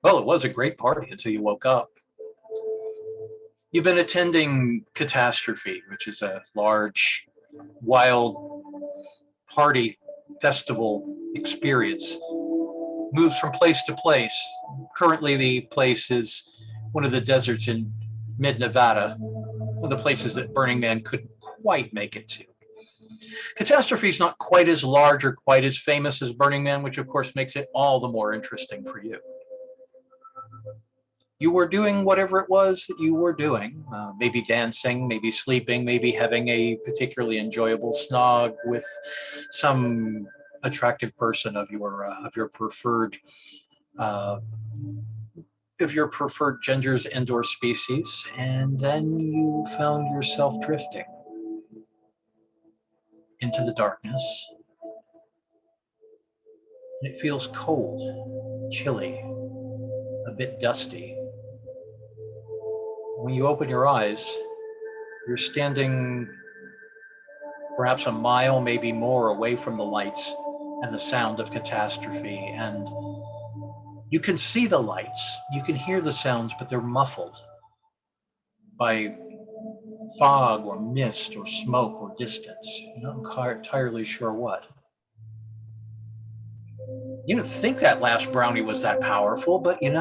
Well, it was a great party until you woke up. You've been attending Catastrophe, which is a large, wild party festival experience. Moves from place to place. Currently, the place is one of the deserts in mid Nevada, one of the places that Burning Man couldn't quite make it to. Catastrophe is not quite as large or quite as famous as Burning Man, which of course makes it all the more interesting for you. You were doing whatever it was that you were doing, maybe dancing, maybe sleeping, maybe having a particularly enjoyable snog with some attractive person of your preferred uh, genders and or species, and then you found yourself drifting into the darkness. And it feels cold, chilly, a bit dusty. When you open your eyes, you're standing perhaps a mile, maybe more, away from the lights and the sound of catastrophe. And you can see the lights, you can hear the sounds, but they're muffled by fog or mist or smoke or distance. You're not entirely sure what. You didn't think that last brownie was that powerful, but maybe.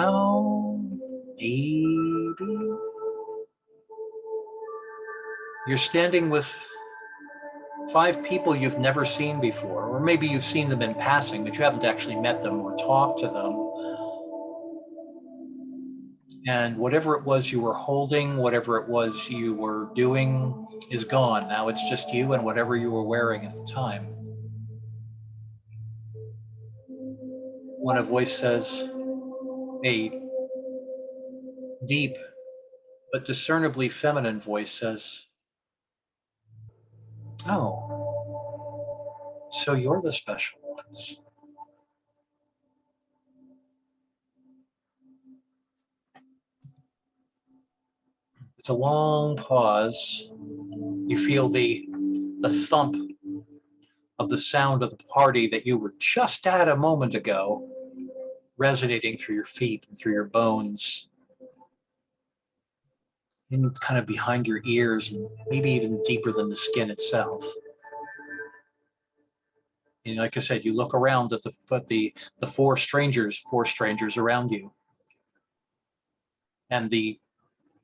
You're standing with 5 people you've never seen before, or maybe you've seen them in passing, but you haven't actually met them or talked to them. And whatever it was you were holding, whatever it was you were doing is gone. Now it's just you and whatever you were wearing at the time. When a voice says, a deep but discernibly feminine voice says, "Oh, so you're the special ones." It's a long pause. You feel the thump of the sound of the party that you were just at a moment ago resonating through your feet and through your bones, and kind of behind your ears, and maybe even deeper than the skin itself. And like I said, you look around at the four strangers around you, and the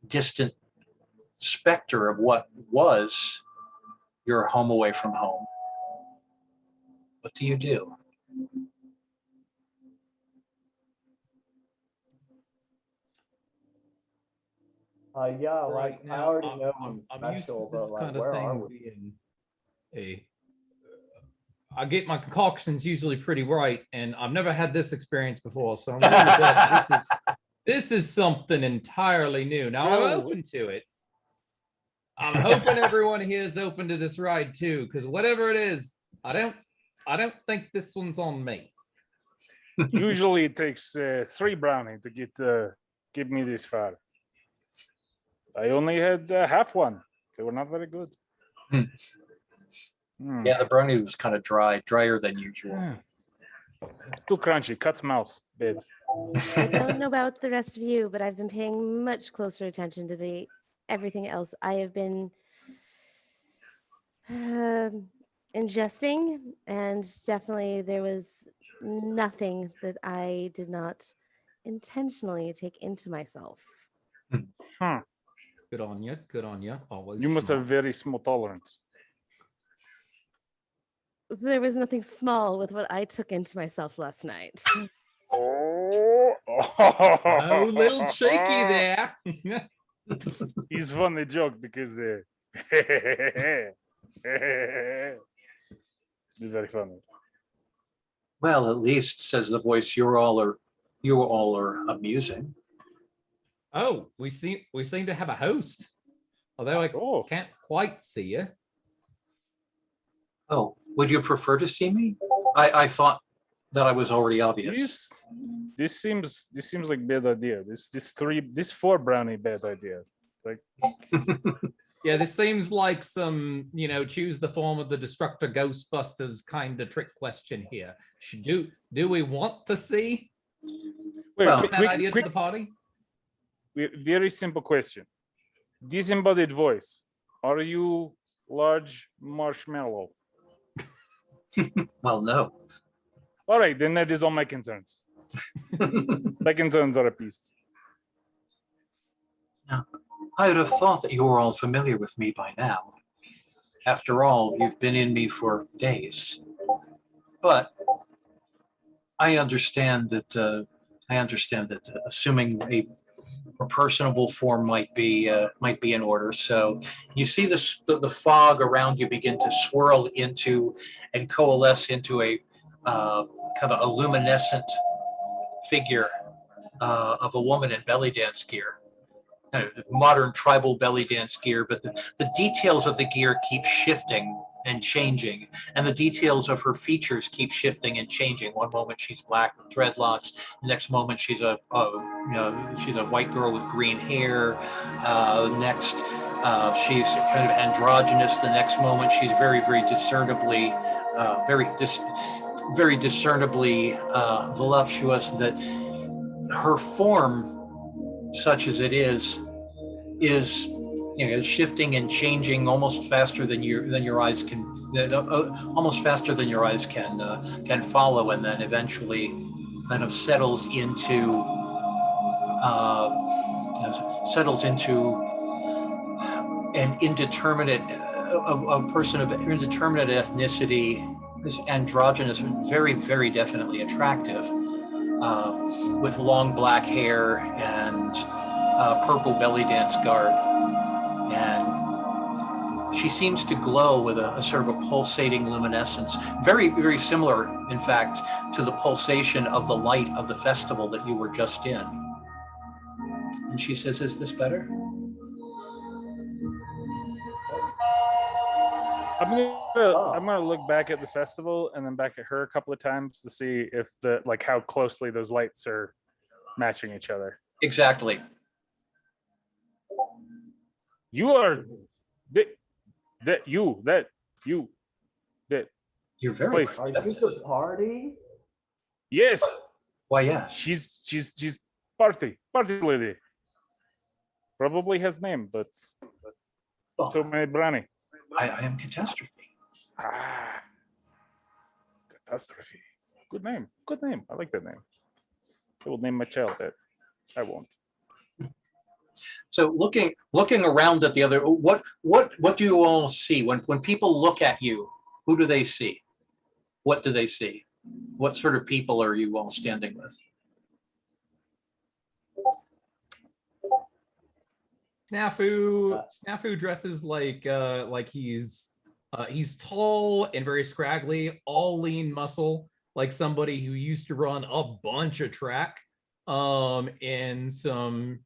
distant specter of what was your home away from home. What do you do? Yeah, like Now, I already know I'm used to special, this but like, kind of where are thing we? being I get my concoctions usually pretty right, and I've never had this experience before, so I'm willing to bet this is something entirely new. Now I'm open to it. I'm hoping everyone here is open to this ride too, because whatever it is, I don't think this one's on me. Usually it takes 3 brownie to give me this far. I only had half one. They were not very good. Yeah, the brownie was kind of drier than usual. Too crunchy, cuts mouth, bad. I don't know about the rest of you, but I've been paying much closer attention to everything else. I have been ingesting, and definitely there was nothing that I did not intentionally take into myself. Good on you. Good on you. Always. You must smart. have very small tolerance. There was nothing small with what I took into myself last night. Oh, Oh, little cheeky there. It's funny joke because it's very funny. Well, at least, says the voice, you all are amusing. Oh, we seem to have a host, although I can't quite see you. Oh, would you prefer to see me? I thought that I was already obvious. This seems like bad idea. This 4 brownie bad idea. Like Yeah, this seems like some, choose the form of the destructor Ghostbusters kind of trick question here. Do we want to see? Wait, Well, quick, That idea quick, to the party? very simple question. Disembodied voice. Are you large marshmallow? Well, no. All right, then that is all my concerns. My concerns are appeased. I would have thought that you were all familiar with me by now. After all, you've been in me for days. But I understand that assuming a personable form might be in order. So you see the fog around you begin to swirl into and coalesce into a kind of a luminescent figure of a woman in belly dance gear. Kind of modern tribal belly dance gear, but the details of the gear keep shifting and changing, and the details of her features keep shifting and changing. One moment she's black with dreadlocks, the next moment she's a white girl with green hair. Next, she's kind of androgynous. The next moment she's very discernibly, very discernibly voluptuous. That her form, such as it is shifting and changing almost faster than your eyes can almost faster than your eyes can follow, and then eventually kind of settles into an indeterminate a person of indeterminate ethnicity, is androgynous, very definitely attractive, with long black hair and purple belly dance garb, and she seems to glow with a sort of a pulsating luminescence, very similar, in fact, to the pulsation of the light of the festival that you were just in. And she says, "Is this better?" I'm gonna look back at the festival and then back at her a couple of times to see if how closely those lights are matching each other. Exactly. You are You're very Please. Are you the party? yes. Why, yes. She's party lady. Probably has name, but Well, so many brownie. I am Catastrophe. Catastrophe. Good name. I like that name. I will name my child that. I won't. So looking around at the other, what do you all see when people look at you? Who do they see? What do they see? What sort of people are you all standing with? Snafu dresses like he's tall and very scraggly, all lean muscle, like somebody who used to run a bunch of track, and some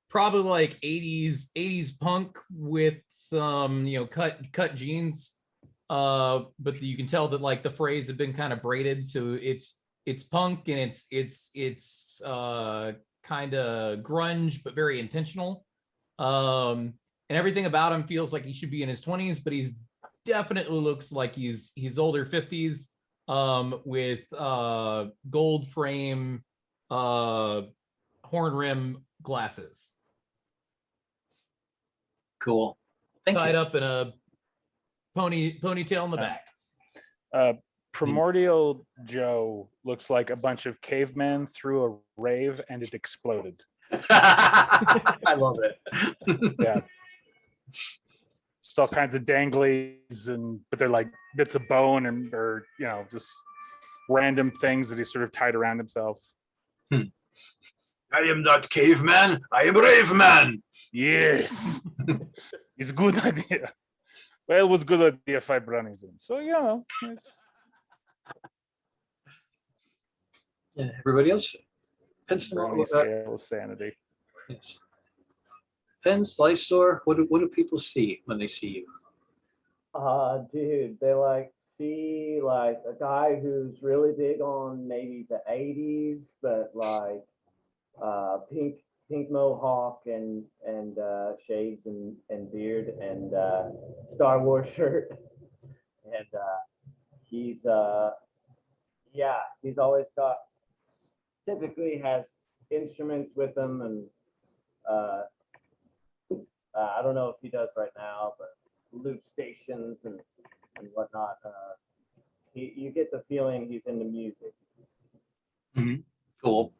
probably like 80s punk with some cut jeans, but you can tell that like the phrase have been kind of braided, so it's punk and it's kind of grunge but very intentional. And everything about him feels like he should be in his 20s, but he's definitely looks like he's older 50s, with gold frame horn rim glasses, Cool. Thank tied you. up in a ponytail in the back. Primordial Joe looks like a bunch of cavemen threw a rave and it exploded. I love it. Yeah. Just all kinds of danglies, but they're like bits of bone or just random things that he sort of tied around himself. I am not caveman. I am rave man. Yes. It's a good idea. Well, it was a good idea 5 brownies in. So it's... Yeah, everybody else? Brownie scale of sanity. Yes. Pens, Lysor, what do people see when they see you? Dude, they see a guy who's really big on maybe the 80s, but pink mohawk and shades and beard and Star Wars shirt. And he's always got typically has instruments with him, and I don't know if he does right now, but loop stations and whatnot. You get the feeling he's into music. Mhm. Cool.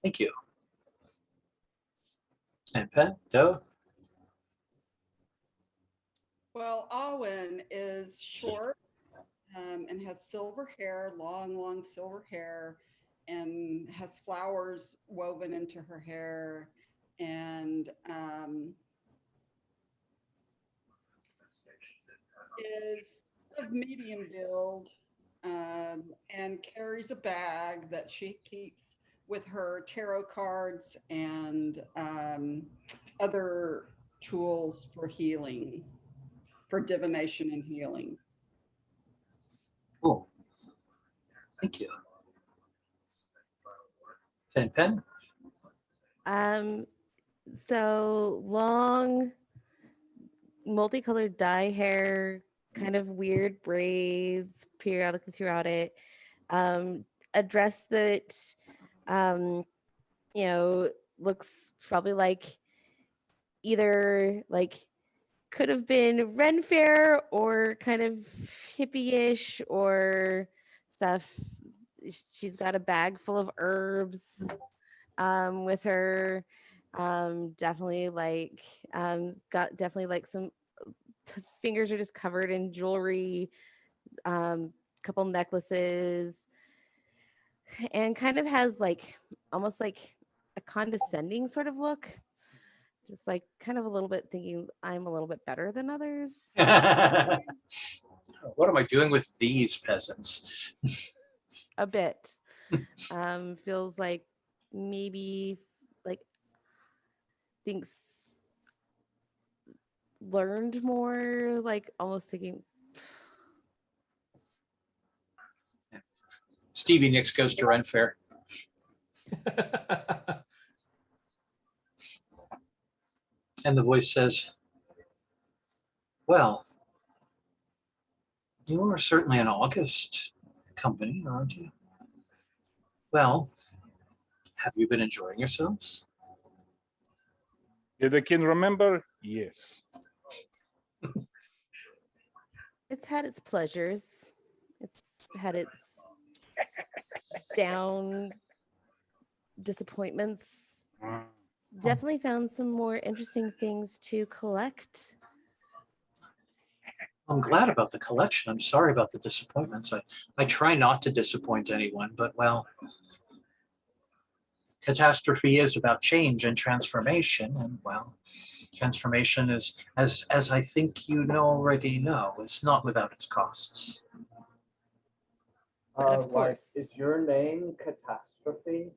Thank you. And Pat, Doe? Well, Alwyn is short and has silver hair, long silver hair, and has flowers woven into her hair, and is of medium build, and carries a bag that she keeps with her tarot cards and other tools for healing, for divination and healing. Cool. Thank you. Pen? So long, multicolored dye hair, kind of weird braids periodically throughout it. A dress that, looks probably like either like could have been Ren Fair or kind of hippie-ish or stuff. She's got a bag full of herbs with her. Definitely like got definitely like some fingers are just covered in jewelry, couple necklaces, and kind of has like almost like a condescending sort of look. Just like kind of a little bit thinking I'm a little bit better than others. What am I doing with these peasants? A bit. Feels like maybe like thinks learned more, like almost thinking Stevie Nicks goes to Ren Fair. And the voice says, well, you are certainly an August company, aren't you? Well, have you been enjoying yourselves? If I can remember, yes. it's had its pleasures. It's had its down disappointments. Definitely found some more interesting things to collect. I'm glad about the collection. I'm sorry about the disappointments. I try not to disappoint anyone, but well, catastrophe is about change and transformation, and well, transformation is, as I think you already know, is not without its costs. Of course. Is your name Catastrophe?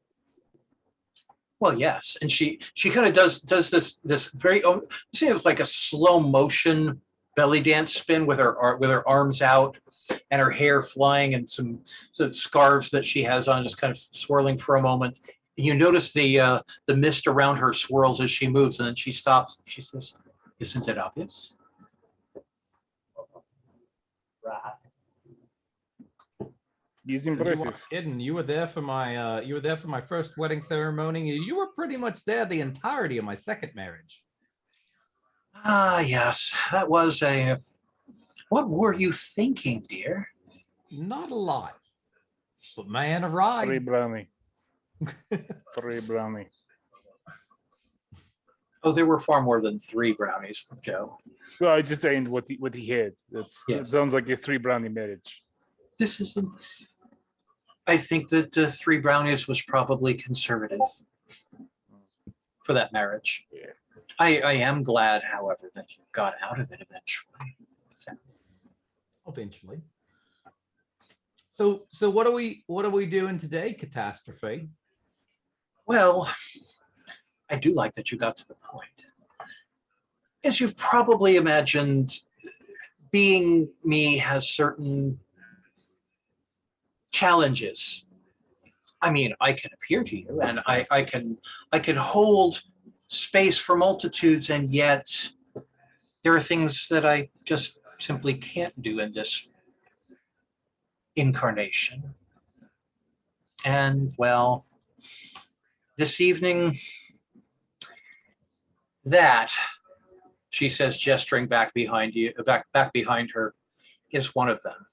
Well, yes, and she kind of does this very, you see, it's like a slow motion belly dance spin with her arms out and her hair flying and some scarves that she has on just kind of swirling for a moment. You notice the mist around her swirls as she moves, and then she stops. She says, "Isn't it obvious?" Right. He's You impressive. weren't kidding. You were there for my first wedding ceremony. You were pretty much there the entirety of my second marriage. Ah, yes, that was a. What were you thinking, dear? Not a lot, but man, a Free ride. brownie. Free brownie. Oh, there were far more than 3 brownies with Joe. Well, I just ain't what he had. Yeah. That sounds like a 3 brownie marriage. This isn't. I think that 3 brownies was probably conservative for that marriage. Yeah. I am glad, however, that you got out of it eventually. Eventually. So what are we doing today, Catastrophe? Well, I do like that you got to the point. As you've probably imagined, being me has certain challenges. I mean, I can appear to you, and I can hold space for multitudes, and yet there are things that I just simply can't do in this incarnation. And well, this evening, that, she says, gesturing back behind you, back behind her, is one of them.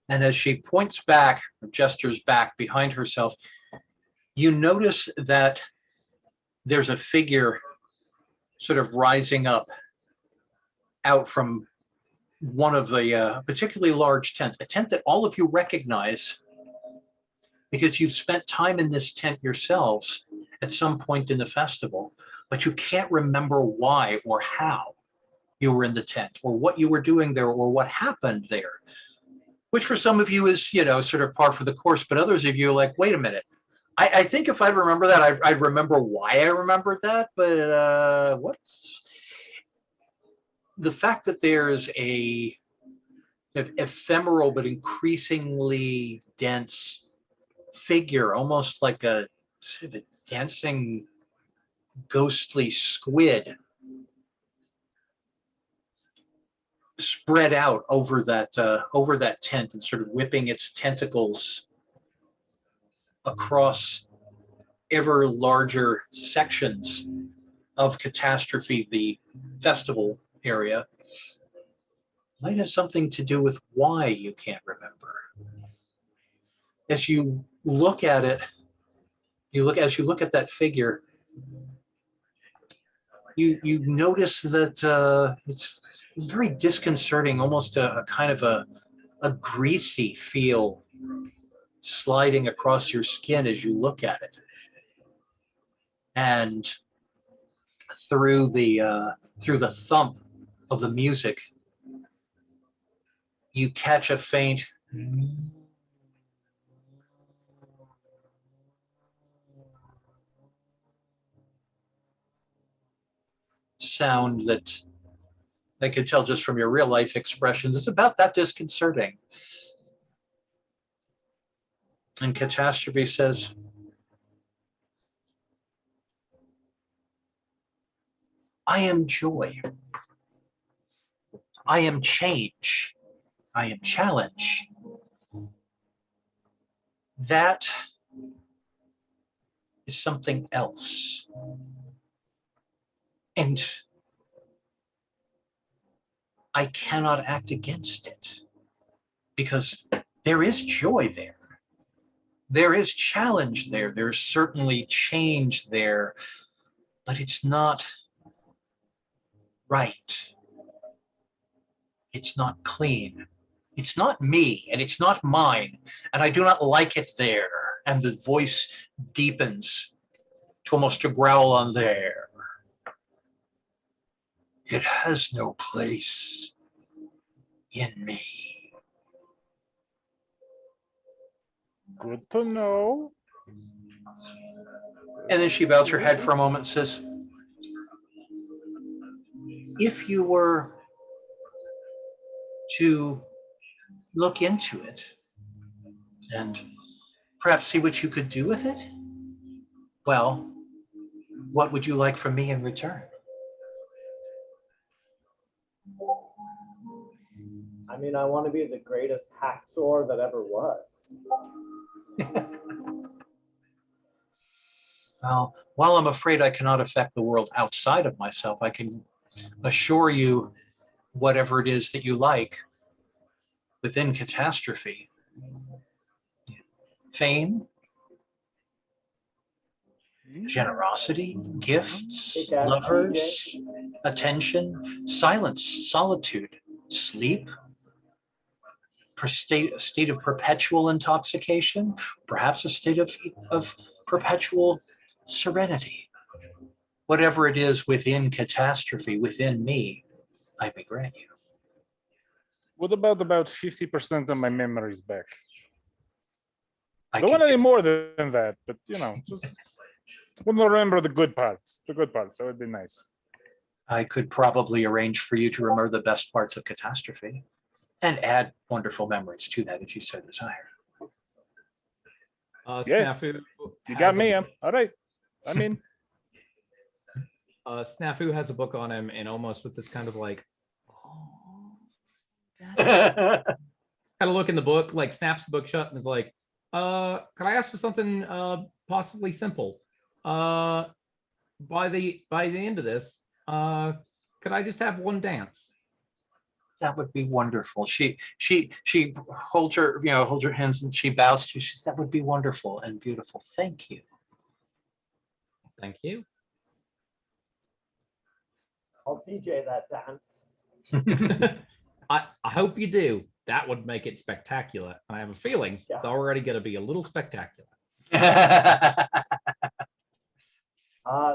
And as she points back, or gestures back behind herself, you notice that there's a figure sort of rising up out from one of the particularly large tents, a tent that all of you recognize because you've spent time in this tent yourselves at some point in the festival, but you can't remember why or how you were in the tent or what you were doing there or what happened there, which for some of you is, sort of par for the course, but others of you are like, wait a minute. I think if I remember that, I remember why I remembered that, but what's the fact that there's a ephemeral but increasingly dense figure, almost like a sort of a dancing ghostly squid, spread out over that tent and sort of whipping its tentacles across ever larger sections of Catastrophe, the festival area, might have something to do with why you can't remember. As you look at it, as you look at that figure, you notice that it's very disconcerting, almost a kind of a greasy feel sliding across your skin as you look at it. And through the thump of the music, you catch a faint sound that I could tell just from your real life expressions. It's about that disconcerting. And Catastrophe says, I am joy. I am change. I am challenge. That is something else. And I cannot act against it because there is joy there. There is challenge there. There's certainly change there, but it's not right. It's not clean. It's not me and it's not mine. And I do not like it there. And the voice deepens to almost a growl on there. It has no place in me. Good to know. And then she bows her head for a moment and says, if you were to look into it and perhaps see what you could do with it, well, what would you like from me in return? I mean, I want to be the greatest hacksaw that ever was. Well, while I'm afraid I cannot affect the world outside of myself, I can assure you whatever it is that you like within Catastrophe. Fame, generosity, gifts, Kick-ass lovers, attention, silence, solitude, sleep, a state of perpetual intoxication, perhaps a state of perpetual serenity. Whatever it is within Catastrophe, within me, I may grant you. What about 50% of my memories back? I Don't can want any more than that, but just want to remember the good parts. The good parts, that would be nice. I could probably arrange for you to remember the best parts of Catastrophe and add wonderful memories to that if you so desire. Yeah. Snafu. You got has a me. book- All right. I mean, Snafu has a book on him, and almost with this kind of like, kind of look in the book, like snaps the book shut and is like, Can I ask for something possibly simple? By the end of this, could I just have one dance? That would be wonderful. She holds her, holds her hands and she bows to you. She says, that would be wonderful and beautiful. Thank you. Thank you. I'll DJ that dance. I hope you do. That would make it spectacular. I have a feeling it's already going to be a little spectacular.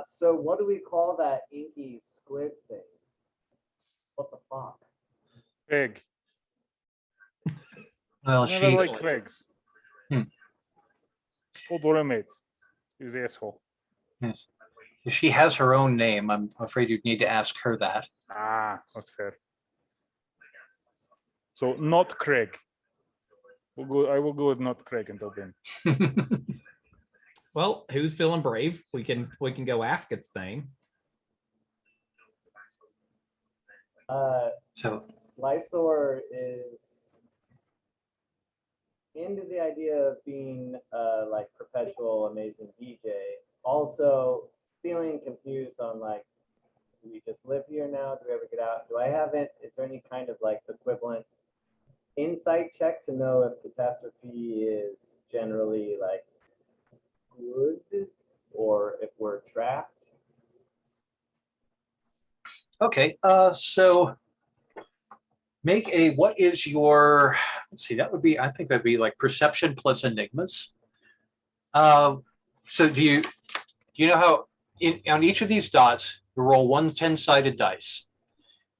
So what do we call that inky squid thing? What the fuck? Big. Well, Never she like Craig's. Old roommate. He was the asshole. yes. If she has her own name, I'm afraid you'd need to ask her that. Ah, that's fair. So not Craig. I will go with not Craig until then. Well, who's feeling brave? We can go ask its name. So Lysor is into the idea of being like perpetual amazing DJ. Also feeling confused on like, do we just live here now? Do we ever get out? Do I have it? Is there any kind of like equivalent insight check to know if catastrophe is generally like good or if we're trapped? okay, so make a, what is your, let's see, that would be, I think that'd be like perception plus enigmas. So do you know how on each of these dots, you roll one 10-sided dice.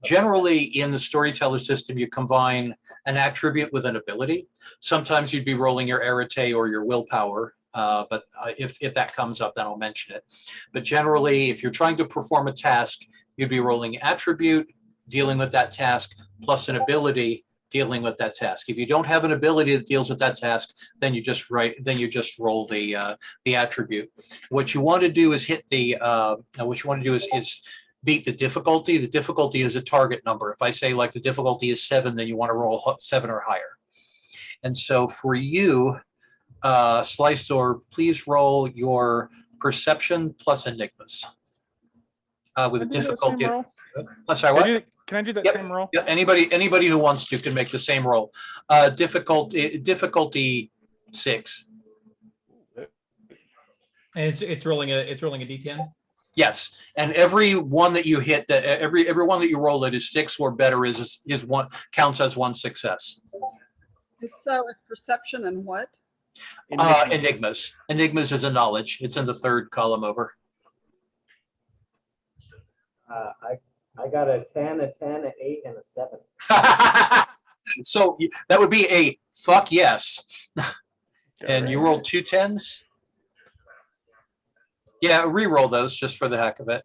Generally in the storyteller system, you combine an attribute with an ability. Sometimes you'd be rolling your arete or your willpower, but if that comes up, then I'll mention it. But generally, if you're trying to perform a task, you'd be rolling attribute, dealing with that task, plus an ability, dealing with that task. If you don't have an ability that deals with that task, then you just roll the attribute. What you want to do is hit the what you want to do is beat the difficulty. The difficulty is a target number. If I say like the difficulty is 7, then you want to roll 7 or higher. And so for you, Slicor, please roll your perception plus enigmas with a difficulty. Sorry, what? Can I do that Yep. same roll? Yeah, anybody who wants to can make the same roll. Difficulty 6. And it's rolling a d10. Yes, and every one that you hit, that every one that you roll that is 6 or better is one, counts as one success. It's perception and what? Enigmas. Enigmas is a knowledge. It's in the 3rd column over. I got a 10, a 10, an 8, and a 7. So that would be a fuck yes. And you rolled 2 10s? Yeah, re-roll those just for the heck of it.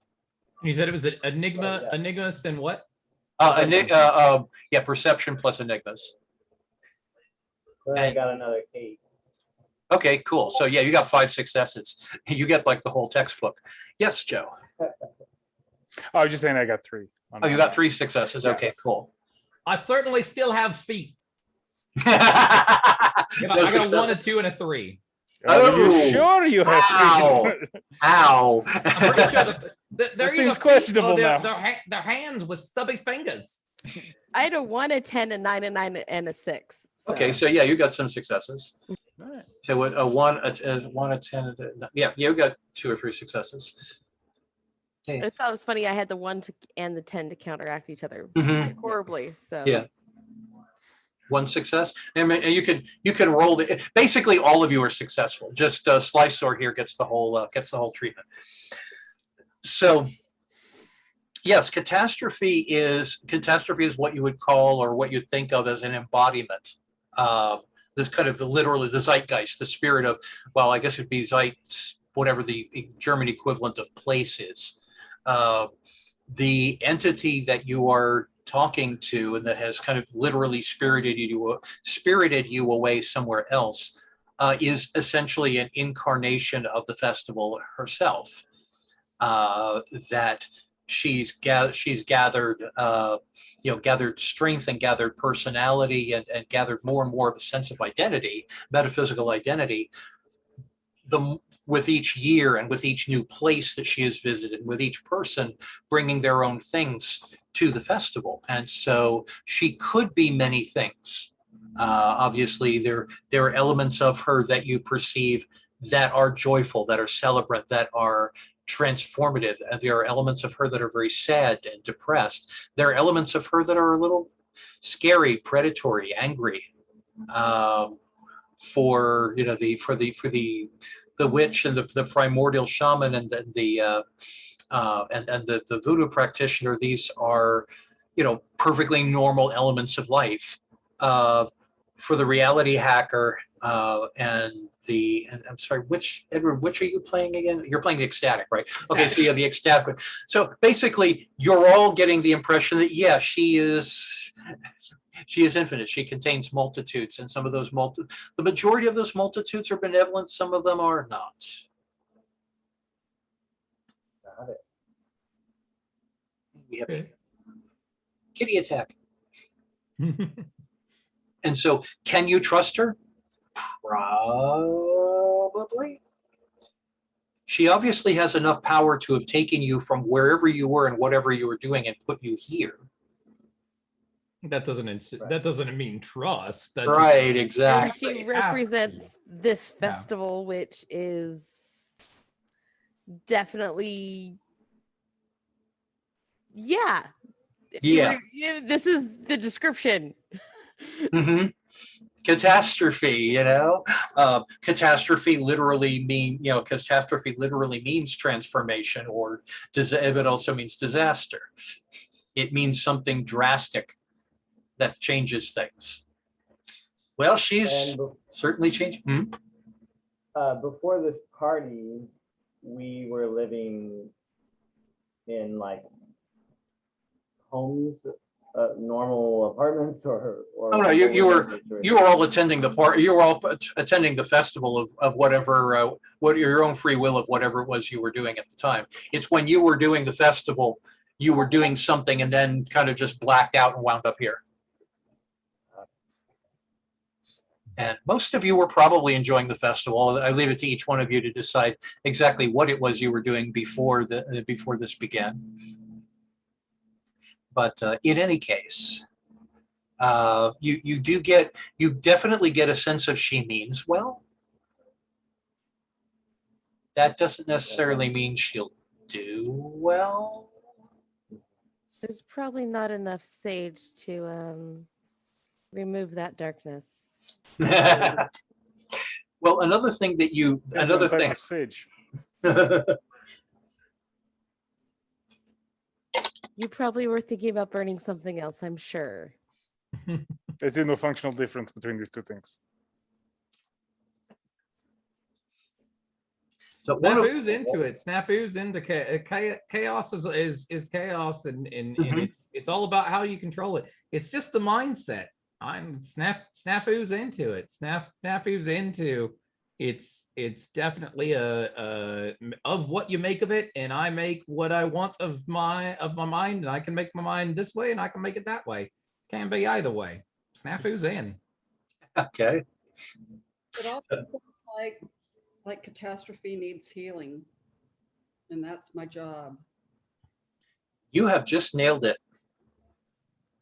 You said it was an enigma, Oh, yeah. enigmas, and what? Yeah, perception plus enigmas. Then I got another 8. Okay, cool. So yeah, you got 5 successes. You get like the whole textbook. Yes, Joe. I was just saying I got 3. Oh, you got 3 successes. Okay, cool. I certainly still have feet. No I got a success. 1, a 2, and a 3. Are you Oh. sure you have Ow. 3? Ow. I'm pretty sure they're That either seems feet questionable or now. Their hands with stubby fingers. I had a 1, a 10, a 9, a 9, and a 6. Okay, so yeah, you got some successes. Alright. So what, a 1, a 10, yeah, you got 2 or 3 successes. I just thought it was funny. I had the 1 and the 10 to counteract each other Mhm. horribly. So Yeah. 1 success. And you can roll the, basically all of you are successful. Just Slicor here gets the whole treatment. So yes, catastrophe is what you would call or what you think of as an embodiment. This kind of literally the zeitgeist, the spirit of, well, I guess it'd be Zeit, whatever the German equivalent of place is. The entity that you are talking to and that has kind of literally spirited you away somewhere else is essentially an incarnation of the festival herself. That she's gathered gathered strength and gathered personality and gathered more and more of a sense of identity, metaphysical identity, with each year and with each new place that she has visited, with each person bringing their own things to the festival. And so she could be many things. Obviously, there are elements of her that you perceive that are joyful, that are celebrant, that are transformative. And there are elements of her that are very sad and depressed. There are elements of her that are a little scary, predatory, angry. For the witch and the primordial shaman and the voodoo practitioner, these are perfectly normal elements of life. For the reality hacker and I'm sorry, Edward, which are you playing again? You're playing the ecstatic, right? Okay, so you have the ecstatic. So basically, you're all getting the impression that she is infinite. She contains multitudes, and some of those the majority of those multitudes are benevolent. Some of them are not. Got it. We have a kitty attack. And so, can you trust her? Probably. She obviously has enough power to have taken you from wherever you were and whatever you were doing and put you here. That doesn't mean trust. That right, just, exactly. And she represents this festival, which is definitely, this is the description. Mm-hmm. Catastrophe, catastrophe literally means transformation, or it also means disaster. It means something drastic that changes things. Well, she's certainly changed. Before this party, we were living in like homes, normal apartments, or oh no, you were all attending the party. You were all attending the festival of whatever, what your own free will of whatever it was you were doing at the time. It's when you were doing the festival, you were doing something and then kind of just blacked out and wound up here. And most of you were probably enjoying the festival. I leave it to each one of you to decide exactly what it was you were doing before this began. But in any case, you definitely get a sense of she means well. That doesn't necessarily mean she'll do well. There's probably not enough sage to remove that darkness. Well, another thing that of sage. You probably were thinking about burning something else, I'm sure. There's no functional difference between these two things. So Snafu's into it. Snafu's into chaos is chaos, and it's all about how you control it. It's just the mindset. Snafu's into it. Snafu's into it's definitely a of what you make of it, and I make what I want of my mind, and I can make my mind this way and I can make it that way. Can be either way. Snafu's in. Okay. It also sounds like catastrophe needs healing, and that's my job. You have just nailed it.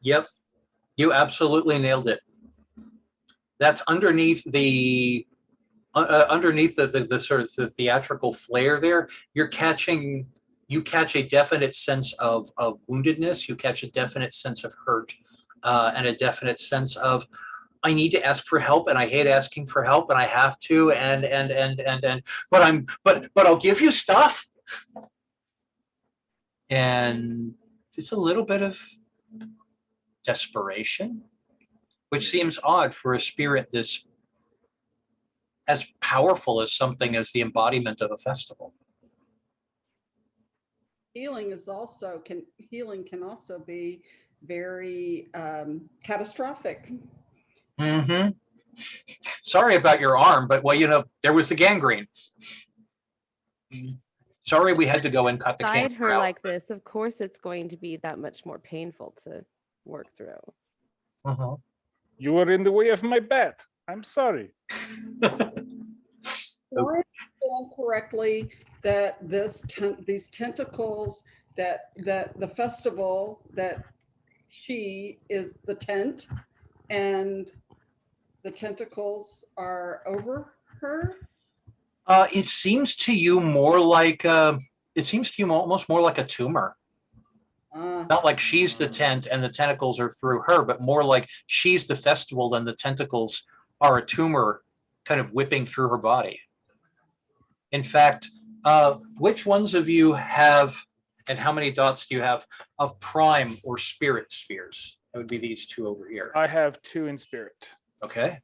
Yep, you absolutely nailed it. That's underneath the sort of the theatrical flair there. You catch a definite sense of woundedness. You catch a definite sense of hurt, and a definite sense of, I need to ask for help, and I hate asking for help, and I have to, but I'll give you stuff. And it's a little bit of desperation, which seems odd for a spirit this as powerful as something as the embodiment of a festival. Healing can also be very catastrophic. Mm-hmm. Sorry about your arm, but there was the gangrene. Sorry, we had to go and cut the Inside camera her out. like this, of course it's going to be that much more painful to work through. Mhm. You were in the way of my bet. I'm sorry. Do I understand correctly that these tentacles, that the festival, that she is the tent and the tentacles are over her? It seems to you more like it seems to you almost more like a tumor. Not like she's the tent and the tentacles are through her, but more like she's the festival and the tentacles are a tumor kind of whipping through her body. In fact, which ones of you have, and how many dots do you have of prime or spirit spheres? That would be these two over here. I have 2 in spirit. Okay.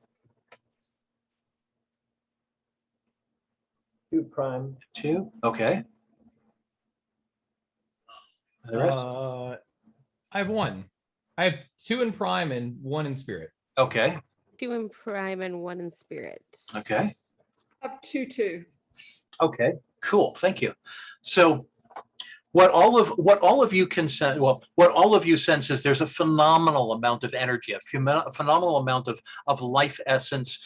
2 prime. 2. Okay. And the rest? I have 1. I have 2 in prime and 1 in spirit. Okay. 2 in prime and 1 in spirit. Okay. Up to 2. Okay. Cool. Thank you. So what all of you can sense, well, what all of you sense is there's a phenomenal amount of energy, a phenomenal amount of life essence,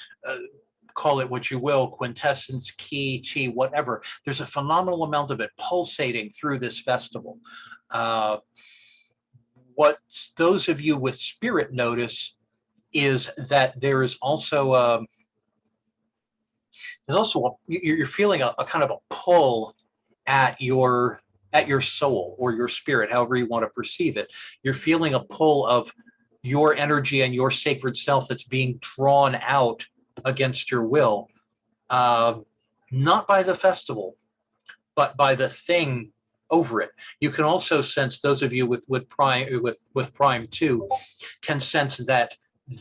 call it what you will, quintessence, ki, chi, whatever. There's a phenomenal amount of it pulsating through this festival. What those of you with spirit notice is that there is also you're feeling a kind of a pull at your soul or your spirit, however you want to perceive it. You're feeling a pull of your energy and your sacred self that's being drawn out against your will, not by the festival, but by the thing over it. You can also sense, those of you with prime 2 can sense that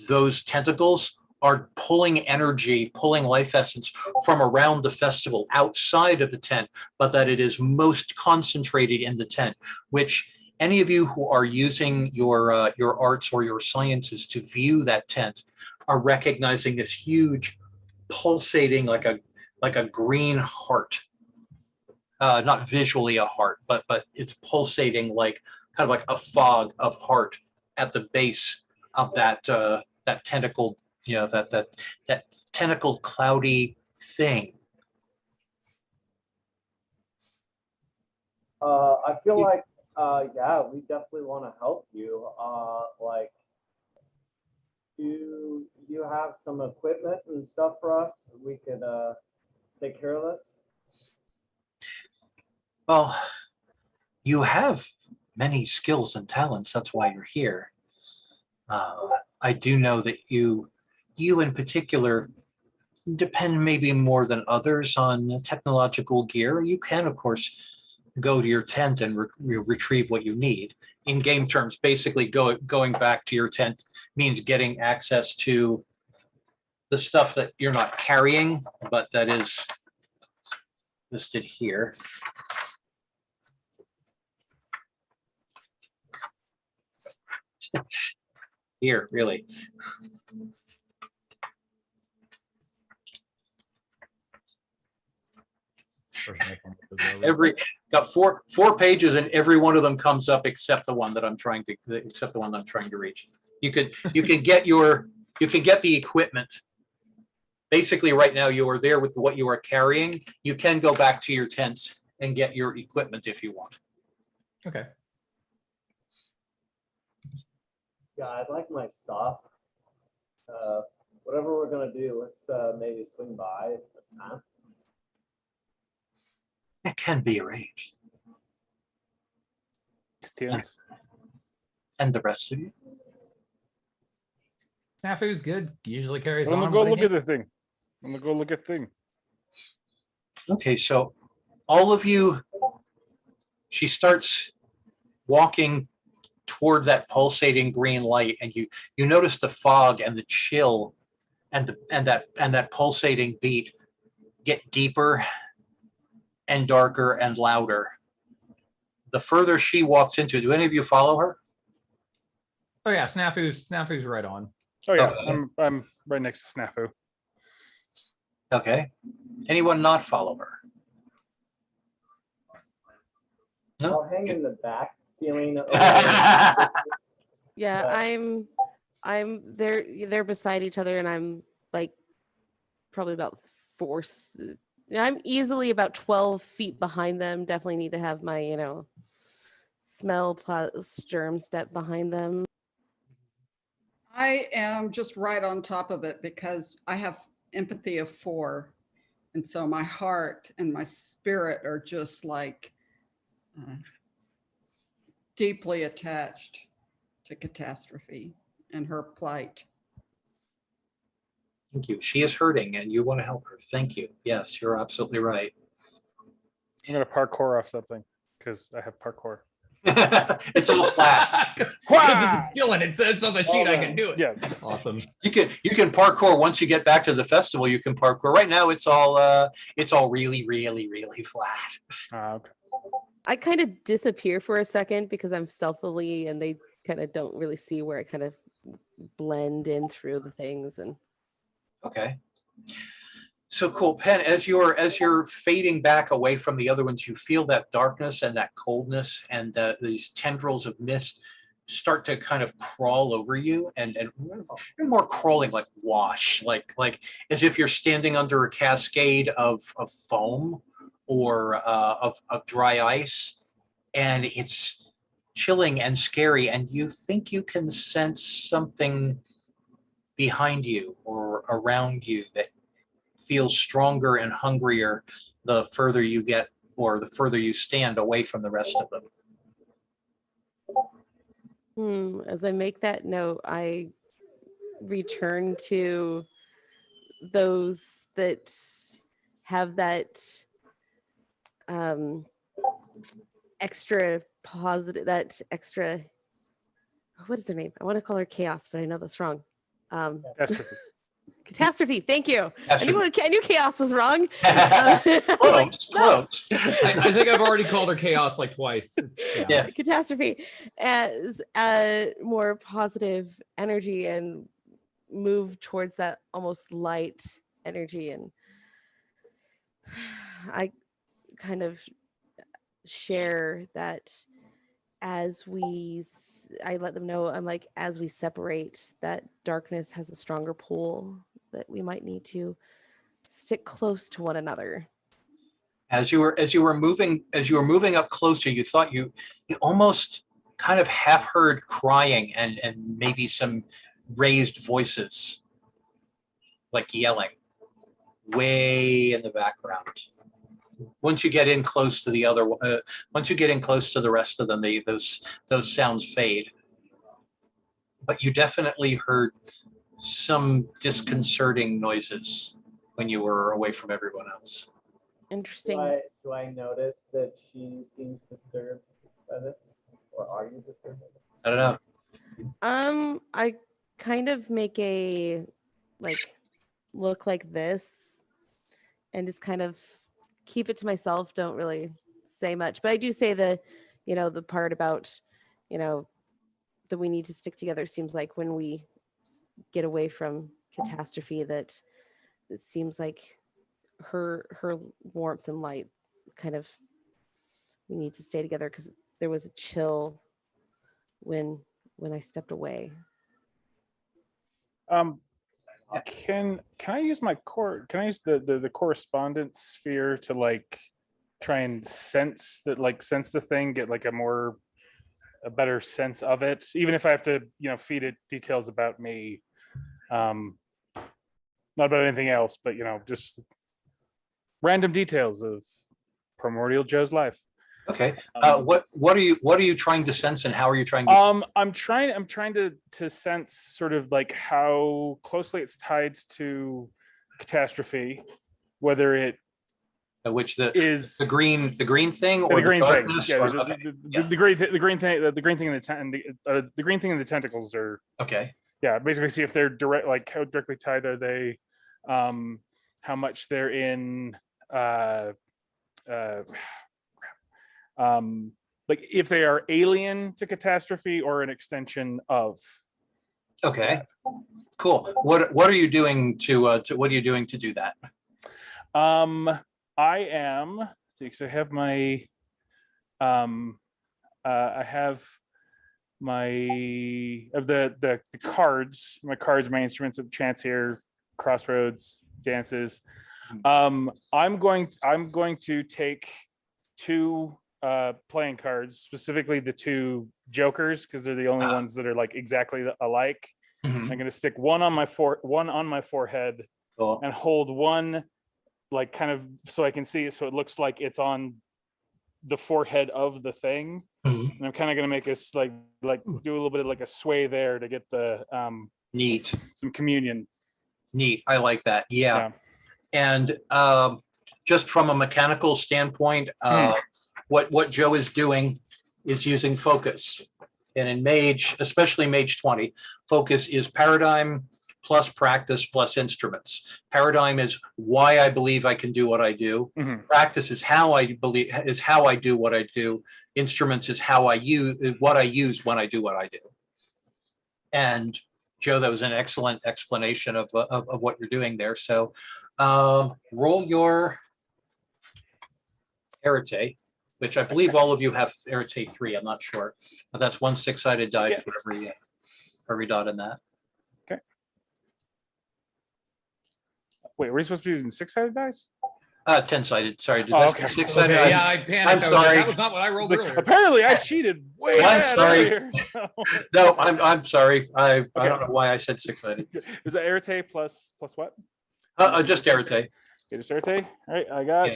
those tentacles are pulling energy, pulling life essence from around the festival outside of the tent, but that it is most concentrated in the tent, which any of you who are using your arts or your sciences to view that tent are recognizing this huge pulsating like a green heart. Not visually a heart, but it's pulsating like kind of like a fog of heart at the base of that tentacle, that tentacled cloudy thing. I feel like, yeah, we definitely want to help you. Like, do you have some equipment and stuff for us? We could take care of this. Well, you have many skills and talents. That's why you're here. I do know that you in particular depend maybe more than others on technological gear. You can, of course, go to your tent and retrieve what you need. In game terms, basically going back to your tent means getting access to the stuff that you're not carrying, but that is listed here. Here, really. Got four pages, and every one of them comes up except the one that I'm trying to reach. You can get the equipment. Basically, right now you are there with what you are carrying. You can go back to your tents and get your equipment if you want. Okay. Yeah, I'd like my stuff. Whatever we're gonna do, let's maybe swing by at the time. It can be arranged. And the rest of you? Snafu's good. Usually carries I'm on. gonna go look at the thing. I'm gonna go look at the thing. Okay, so all of you, she starts walking toward that pulsating green light, and you notice the fog and the chill and that pulsating beat get deeper and darker and louder. The further she walks into, do any of you follow her? Oh yeah, Snafu's right on. Oh yeah, Okay. I'm right next to Snafu. Okay. Anyone not follow her? No? I'll hang in the back, feeling. Yeah, But- they're beside each other, and I'm like probably about I'm easily about 12 feet behind them. Definitely need to have my, smell plus germ step behind them. I am just right on top of it because I have empathy of 4. And so my heart and my spirit are just like deeply attached to Catastrophe and her plight. Thank you. She is hurting and you want to help her. Thank you. Yes, you're absolutely right. I'm gonna parkour off something because I have parkour. It's all flat. Because it's a skill and it says on the sheet I can do it. Yeah. Awesome. You can parkour once you get back to the festival. You can parkour. Right now, it's all really, really, really flat. Okay. I kind of disappear for a second because I'm stealthily, and they kind of don't really see where I kind of blend in through the things. And Okay. So cool, Penn. As you're fading back away from the other ones, you feel that darkness and that coldness and these tendrils of mist start to kind of crawl over you, and more crawling, like wash, like as if you're standing under a cascade of foam or of dry ice, and it's chilling and scary, and you think you can sense something behind you or around you that feels stronger and hungrier the further you get, or the further you stand away from the rest of them. as I make that note, I return to those that have that extra positive, that extra, what is her name? I want to call her Chaos, but I know that's wrong. Catastrophe. Catastrophe. Thank you. Catastrophe. I knew Chaos was wrong. Close. I think I've already called her chaos like twice. Yeah. Catastrophe as a more positive energy and move towards that almost light energy. And I kind of share that I let them know, I'm like, as we separate, that darkness has a stronger pull, that we might need to stick close to one another. As you were moving up closer, you thought you almost kind of half heard crying and maybe some raised voices, like yelling, way in the background. Once you get in close to once you get in close to the rest of them, those sounds fade. But you definitely heard some disconcerting noises when you were away from everyone else. Interesting. Do I notice that she seems disturbed by this, or are you disturbed by this? I don't know. I kind of make a look like this, and just kind of keep it to myself. Don't really say much, but I do say the part about, that we need to stick together. Seems like when we get away from Catastrophe, that it seems like her warmth and light, kind of, we need to stay together, because there was a chill when I stepped away. Can I use my can I use the correspondence sphere to try and sense the thing, get a better sense of it, even if I have to feed it details about me, not about anything else, but just random details of Primordial Joe's life. Okay. What are you trying to sense, and how are you trying to? I'm trying to sense sort of how closely it's tied to Catastrophe, whether it Which is the green thing, or the green thing. darkness, Yeah, or- the green thing the green thing in the tentacles are. Okay. Yeah, basically see if they're direct, how directly tied are they, how much they're in, if they are alien to Catastrophe or an extension of. Okay. Cool. What are you doing to do that? I am, see, so I have my I have my the cards. My cards, my instruments of chance here, crossroads, dances. I'm going to take 2 playing cards, specifically the 2 jokers, because they're the only ones that are like exactly alike. Mhm. I'm going to stick one on my forehead Cool. and hold one like kind of so I can see it, so it looks like it's on the forehead of the thing. Mhm. And I'm kind of going to make us like do a little bit of like a sway there to get the Neat. some communion. Neat. I like that. Yeah. And just from a mechanical standpoint, what Joe is doing is using focus. And in Mage, especially Mage 20, focus is paradigm plus practice plus instruments. Paradigm is why I believe I can do what I do. Mhm. Practice is how I do what I do. Instruments is how I use what I use when I do what I do. And Joe, that was an excellent explanation of what you're doing there. So roll your Arete, which I believe all of you have Arete 3. I'm not sure, but that's 1 6-sided die Yeah. for every dot in that. Okay. Wait, were we supposed to be using 6-sided dice? 10-sided. Sorry, did Oh, I okay. say 6-sided? Okay, yeah, I panicked. I'm I was like, sorry. that was not what I rolled It's like, earlier. apparently I cheated way I'm bad sorry. earlier, so- No, I'm sorry. I Okay. don't know why I said 6-sided. Is that Arete plus what? Just Arete. Okay, just Arete. All right, I got. Yeah.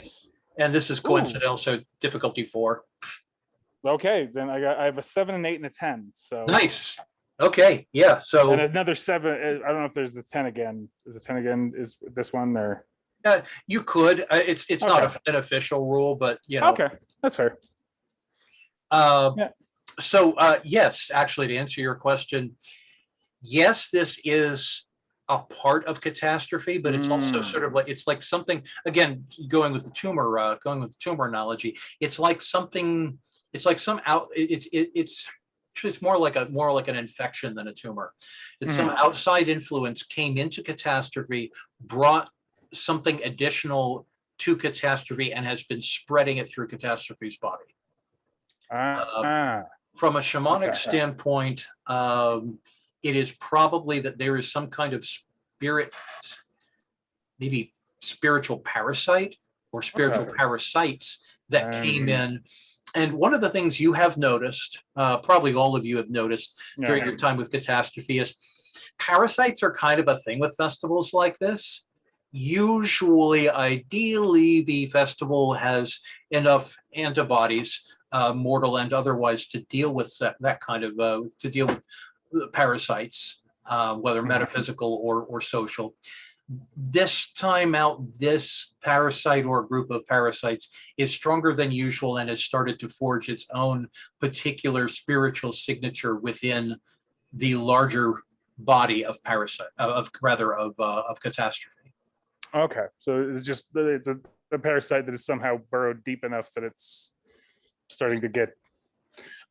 And this is coincidental, so difficulty 4. Okay, then I have a 7, an 8, and a 10. So Nice. Okay. Yeah. So and another 7. I don't know if there's the 10 again. Is the 10 again? Is this one or? you could. It's not an official rule, but you know. Okay, that's fair. Yeah. So yes, actually, to answer your question, yes, this is a part of catastrophe, but it's also sort of like it's like something. Again, going with the tumor analogy, it's like something. It's like some out. It's actually it's more like an infection than a tumor. It's some outside influence came into catastrophe, brought something additional to catastrophe, and has been spreading it through catastrophe's body. From a shamanic standpoint, it is probably that there is some kind of spirit, maybe spiritual parasite or spiritual parasites that came in. And one of the things you have noticed, probably all of you have noticed during your time with catastrophe, is parasites are kind of a thing with festivals like this. Usually, ideally, the festival has enough antibodies, mortal and otherwise, to deal with that kind of to deal with parasites, whether metaphysical or social. This time out, this parasite or group of parasites is stronger than usual and has started to forge its own particular spiritual signature within the larger body of of catastrophe. Okay, so it's a parasite that is somehow burrowed deep enough that it's starting to get.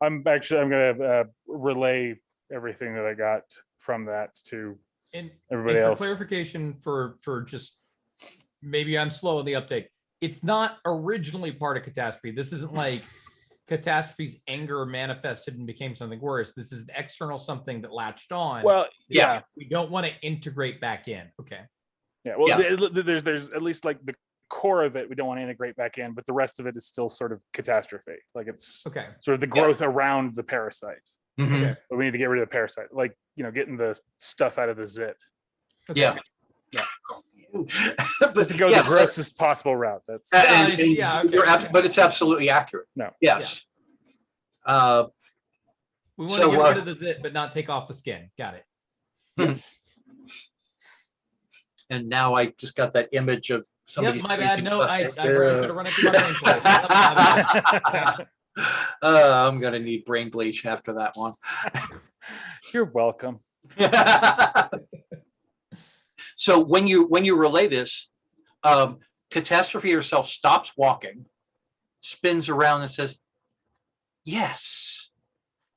I'm going to relay everything that I got from that to everybody else. For clarification, for just maybe I'm slow in the uptake. It's not originally part of catastrophe. This isn't like catastrophe's anger manifested and became something worse. This is an external something that latched on. Well, yeah, we don't want to integrate back in. Okay. Yeah, well, there's at least like the core of it we don't want to integrate back in, but the rest of it is still sort of catastrophe. Like it's sort of the growth around the parasite. Okay. But we need to get rid of the parasite, like getting the stuff out of the zit. Okay. Yeah. Just to go the grossest possible route. That's but it's absolutely accurate. No. Yes. We want to get rid of the zit, but not take off the skin. Got it. Yes. And now I just got that image of somebody. Yep, my bad. No, I should have run it through my brain twice. I'm gonna need brain bleach after that one. You're welcome. So when you relay this, catastrophe herself stops walking, spins around and says, "Yes,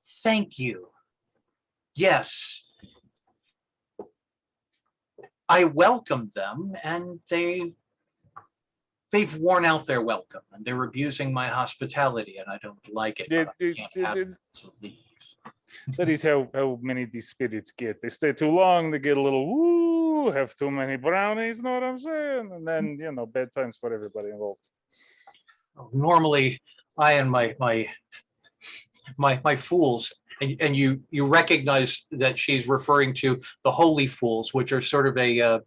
thank you. Yes. I welcomed them and they they've worn out their welcome and they're abusing my hospitality and I don't like it. But I can't have them to leave. That is how many these spirits get. They stay too long, they get a little woo, have too many brownies, know what I'm saying? And then, you know, bad times for everybody involved. Normally, I and my fools, and you recognize that she's referring to the holy fools, which are sort of a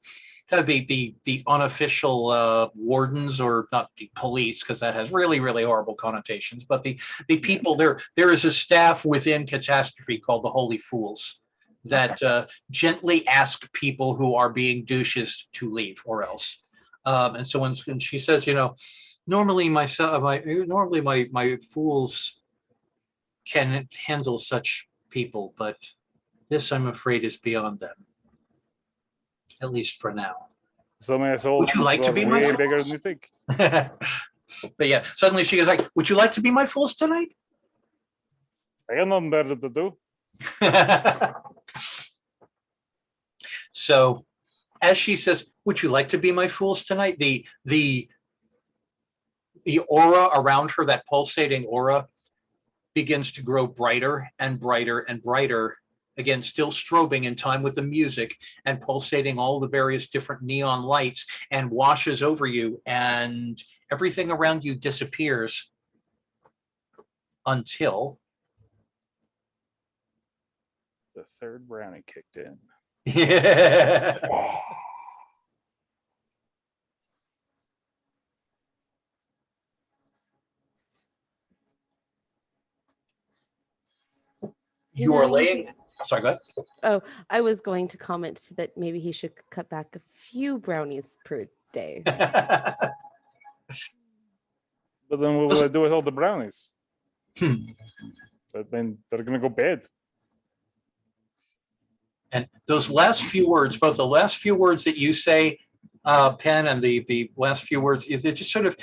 kind of the unofficial wardens, or not the police, because that has really horrible connotations, but the people there is a staff within Catastrophe called the Holy Fools that gently ask people who are being douches to leave or else. And so when she says, you know, normally my fools can handle such people, but this, I'm afraid, is beyond them. At least for now. Some assholes Would you like to be my way fools? bigger than you think. But yeah, suddenly she goes like, would you like to be my fools tonight? I got nothing better to do. So as she says, would you like to be my fools tonight? The aura around her, that pulsating aura, begins to grow brighter and brighter and brighter. Again, still strobing in time with the music and pulsating all the various different neon lights, and washes over you, and everything around you disappears until The third brownie kicked in. You are know, you should- laying. Sorry, go ahead. Oh, I was going to comment that maybe he should cut back a few brownies per day. But then what will I do with all the brownies? Then they're gonna go bad. And those last few words, both the last few words that you say, Penn, and the last few words, it just sort of,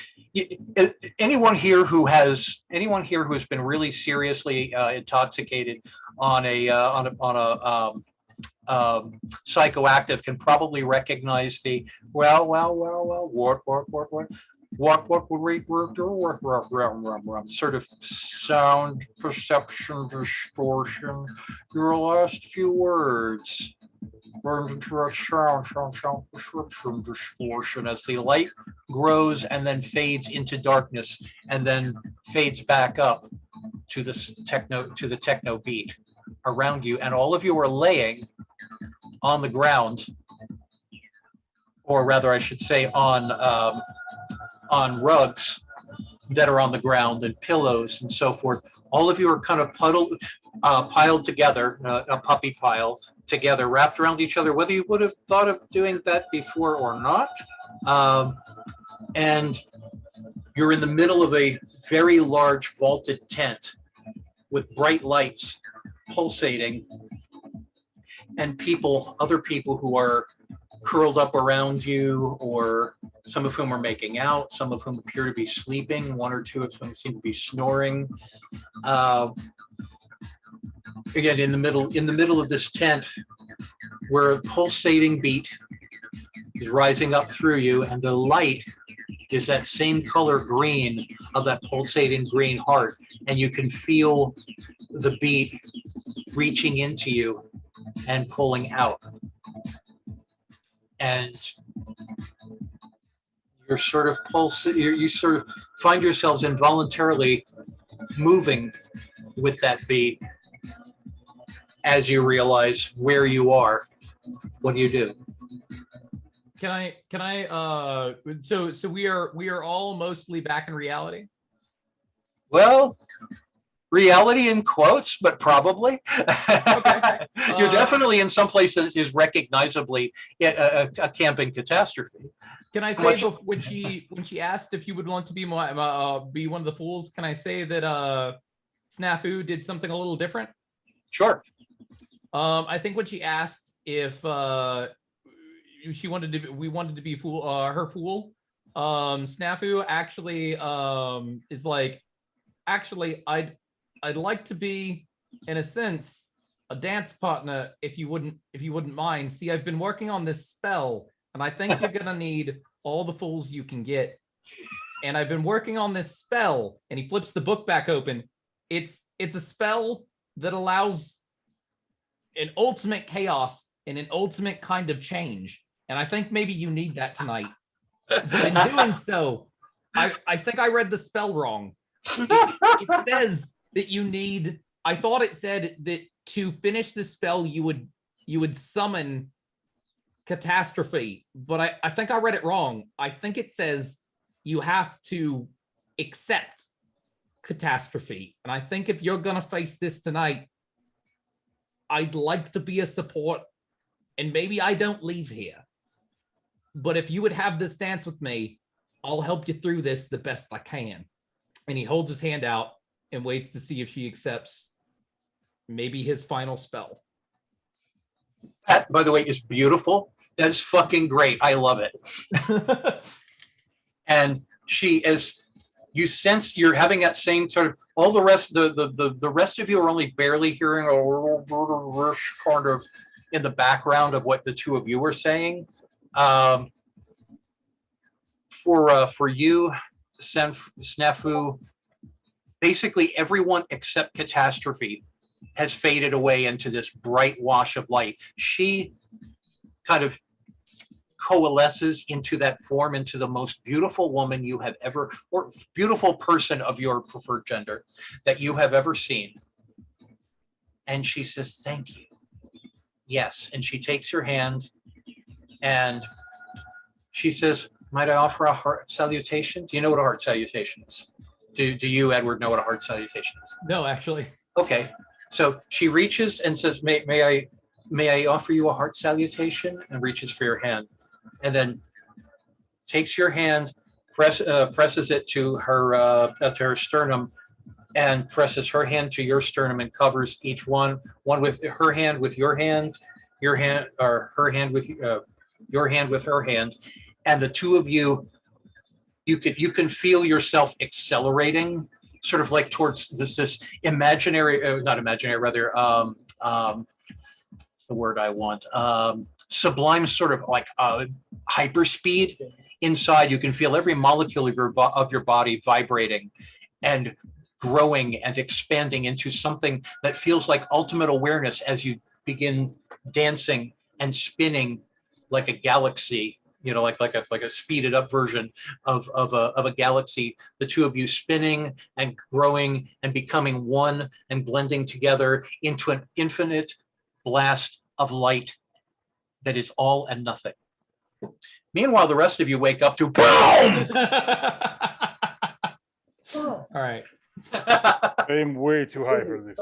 anyone here who has been really seriously intoxicated on a psychoactive can probably recognize the what would we do? Sort of sound perception distortion. Your last few words burned into a sound perception distortion as the light grows and then fades into darkness and then fades back up to the techno beat around you, and all of you are laying on the ground, or rather I should say on rugs that are on the ground and pillows and so forth. All of you are kind of piled together, a puppy pile together, wrapped around each other, whether you would have thought of doing that before or not. And you're in the middle of a very large vaulted tent with bright lights pulsating, and other people who are curled up around you, or some of whom are making out, some of whom appear to be sleeping, one or two of them seem to be snoring. Again, in the middle of this tent, where a pulsating beat is rising up through you, and the light is that same color green of that pulsating green heart, and you can feel the beat reaching into you and pulling out. And you're sort of you sort of find yourselves involuntarily moving with that beat as you realize where you are. What do you do? Can I so we are all mostly back in reality? Well, reality in quotes, but probably. Okay. You're definitely in some place that is recognizably a camping catastrophe. Can I say when she asked if you would want to be be one of the fools, can I say that Snafu did something a little different? Sure. I think when she asked if we wanted to be her fool, Snafu actually is like, actually I'd like to be, in a sense, a dance partner if you wouldn't mind. See, I've been working on this spell, and I think you're gonna need all the fools you can get and I've been working on this spell. And he flips the book back open. It's a spell that allows an ultimate chaos and an ultimate kind of change. And I think maybe you need that tonight. But in doing so, I think I read the spell wrong. It says that you need, I thought it said that to finish the spell, you would summon catastrophe, but I think I read it wrong. I think it says you have to accept catastrophe. And I think if you're gonna face this tonight, I'd like to be a support, and maybe I don't leave here. But if you would have this dance with me, I'll help you through this the best I can. And he holds his hand out and waits to see if she accepts maybe his final spell. That, by the way, is beautiful. That's fucking great. I love it. And she, as you sense, you're having that same sort of, all the rest, the rest of you are only barely hearing a kind of in the background of what the two of you are saying. For you, Snafu, basically everyone except Catastrophe has faded away into this bright wash of light. She kind of coalesces into that form, into the most beautiful woman you have ever, or beautiful person of your preferred gender that you have ever seen. And she says, thank you. Yes. And she takes your hand and she says, might I offer a heart salutation? Do you know what a heart salutation is? Do you, Edward, know what a heart salutation is? No, actually. Okay. So she reaches and says, may I offer you a heart salutation? And reaches for your hand. And then takes your hand, presses it to her sternum, and presses her hand to your sternum and covers each one with her hand with your hand, your hand, or her hand with your hand with her hand. And the two of you, you can feel yourself accelerating, sort of like towards this imaginary, not imaginary, rather, the word I want, sublime sort of like hyperspeed. Inside, you can feel every molecule of your body vibrating and growing and expanding into something that feels like ultimate awareness as you begin dancing and spinning like a galaxy. You know, like a speeded up version of a galaxy. The two of you spinning and growing and becoming one and blending together into an infinite blast of light that is all and nothing. Meanwhile, the rest of you wake up to boom. All right. I'm way too high for this.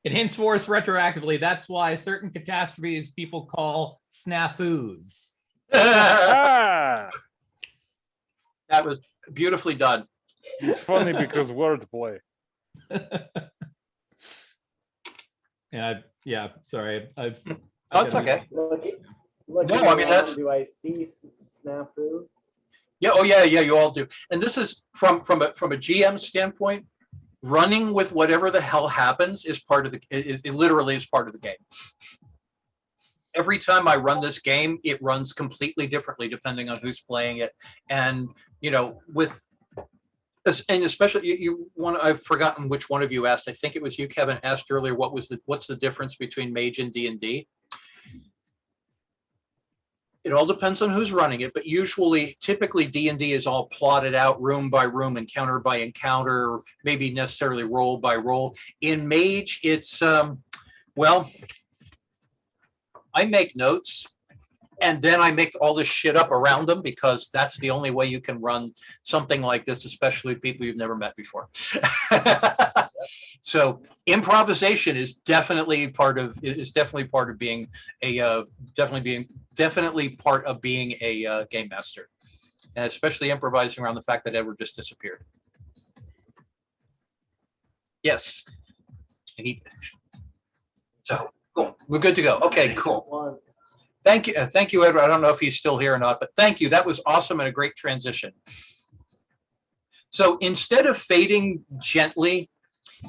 And henceforth, retroactively, that's why certain catastrophes people call snafus. Ah, That was beautifully done. it's funny because wordplay. Yeah, sorry. Oh, it's okay. Looking No, I mean, around, that's- do I see Snafu? Yeah. Oh, yeah. You all do. And this is from a GM standpoint. Running with whatever the hell happens is part of it literally is part of the game. Every time I run this game, it runs completely differently depending on who's playing it. And, you know, and especially I've forgotten which one of you asked. I think it was you, Kevin, asked earlier, what's the difference between Mage and D&D? It all depends on who's running it, but typically D&D is all plotted out room by room, encounter by encounter, maybe necessarily roll by roll. In Mage, it's, well, I make notes and then I make all this shit up around them because that's the only way you can run something like this, especially with people you've never met before. So improvisation is definitely part of being a game master, and especially improvising around the fact that Edward just disappeared. Yes. So cool. We're good to go. Okay, cool. Thank you, Edward. I don't know if he's still here or not, but thank you. That was awesome and a great transition. So instead of fading gently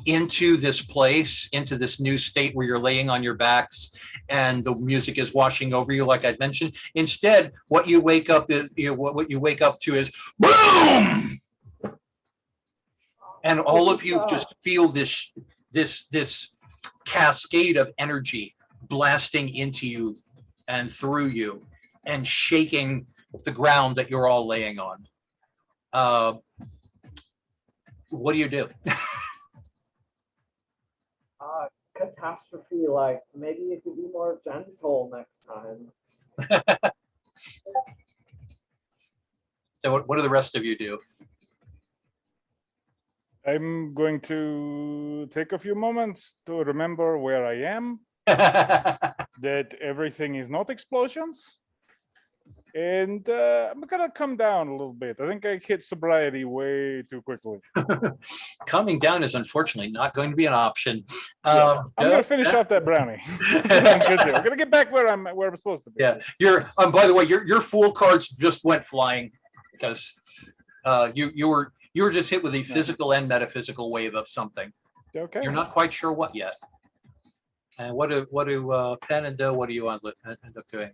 into this place, into this new state where you're laying on your backs and the music is washing over you, like I'd mentioned. Instead, what you wake up is, what you wake up to is boom, and all of you just feel this cascade of energy blasting into you and through you and shaking the ground that you're all laying on. What do you do? Catastrophe, like maybe you could be more gentle next time. So what do the rest of you do? I'm going to take a few moments to remember where I am, that everything is not explosions. And I'm gonna come down a little bit. I think I hit sobriety way too quickly. Coming down is unfortunately not going to be an option. Yes, I'm gonna finish off that brownie. I'm gonna get back where I'm supposed to be. Yeah, you're. By the way, your fool cards just went flying because you were just hit with a physical and metaphysical wave of something. Okay. You're not quite sure what yet. And what do Penn and Doe? What do you end up doing?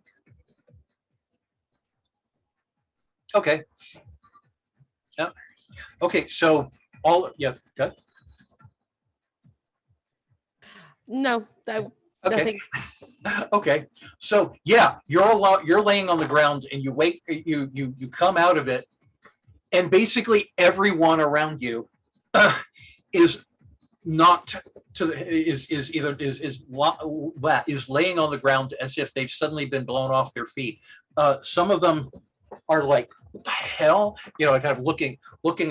Okay. Yeah. Okay. So good. No, Okay. nothing. Okay. So yeah, you're laying on the ground and you wake. You come out of it, and basically everyone around you is knocked to the is laying on the ground as if they've suddenly been blown off their feet. Some of them are like, what the hell? Kind of looking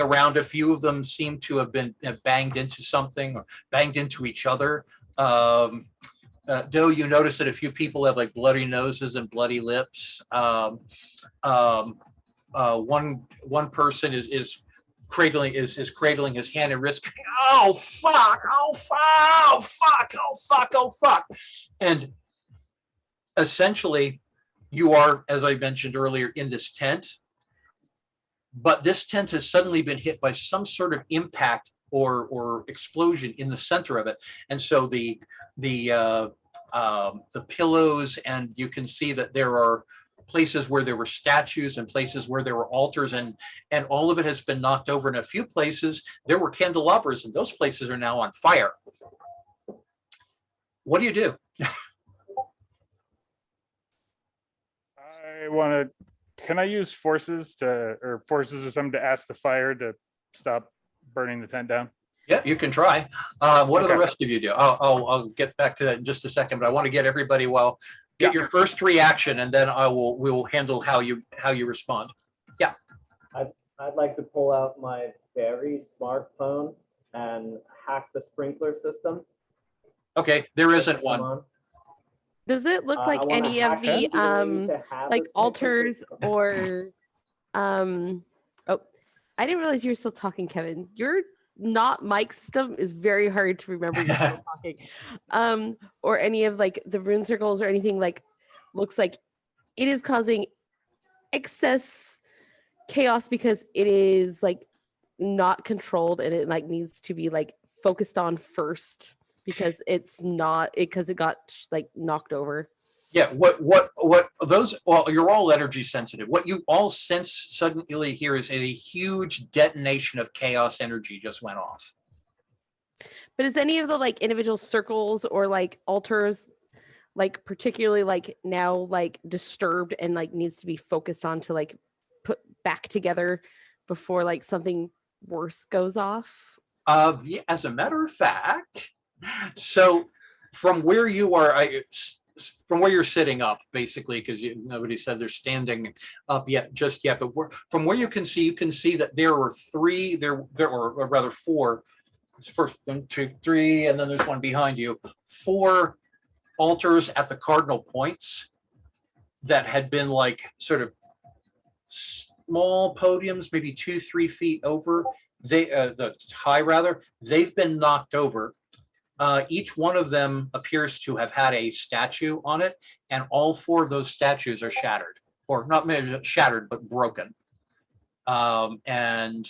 around. A few of them seem to have been banged into something or banged into each other. Doe, you notice that a few people have like bloody noses and bloody lips. One person is cradling his hand and wrist. Oh fuck! Oh fuck! Oh fuck! Oh fuck! Oh fuck! And essentially, you are, as I mentioned earlier, in this tent, but this tent has suddenly been hit by some sort of impact or explosion in the center of it, and so the pillows, and you can see that there are places where there were statues and places where there were altars, and all of it has been knocked over. In a few places there were candelabras, and those places are now on fire. What do you do? Can I use forces or something to ask the fire to stop burning the tent down? Yeah, you can try. What do the rest of you do? I'll get back to that in just a second, but I want to get everybody get your first reaction, and then we will handle how you respond. Yeah. I'd like to pull out my very smartphone and hack the sprinkler system. Okay, there isn't one. Does it look like any of the like altars or oh, I didn't realize you were still talking, Kevin. Your not mic system is very hard to remember you're still talking. Or any of like the rune circles or anything, like looks like it is causing excess chaos because it is like not controlled, and it like needs to be like focused on first because it's not because it got like knocked over. Yeah, what those, well, you're all energy sensitive. What you all sense suddenly here is a huge detonation of chaos energy just went off. But is any of the like individual circles or like altars like particularly like now like disturbed and like needs to be focused on to like put back together before like something worse goes off? Yeah, as a matter of fact, so from where you are, from where you're sitting up, basically, because nobody said they're standing up just yet. But from where you can see that there are four. First 1, 2, 3, and then there's one behind you. 4 altars at the cardinal points that had been like sort of small podiums, maybe 2-3 feet over. The high rather. They've been knocked over. Each one of them appears to have had a statue on it, and all 4 of those statues are shattered, or not shattered, but broken. And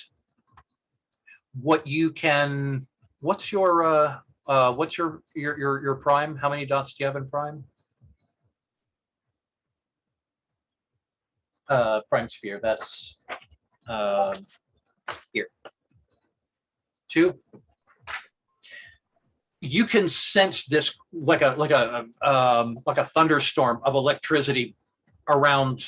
what what's your prime? How many dots do you have in prime? Prime sphere. That's here. 2. You can sense this like a thunderstorm of electricity around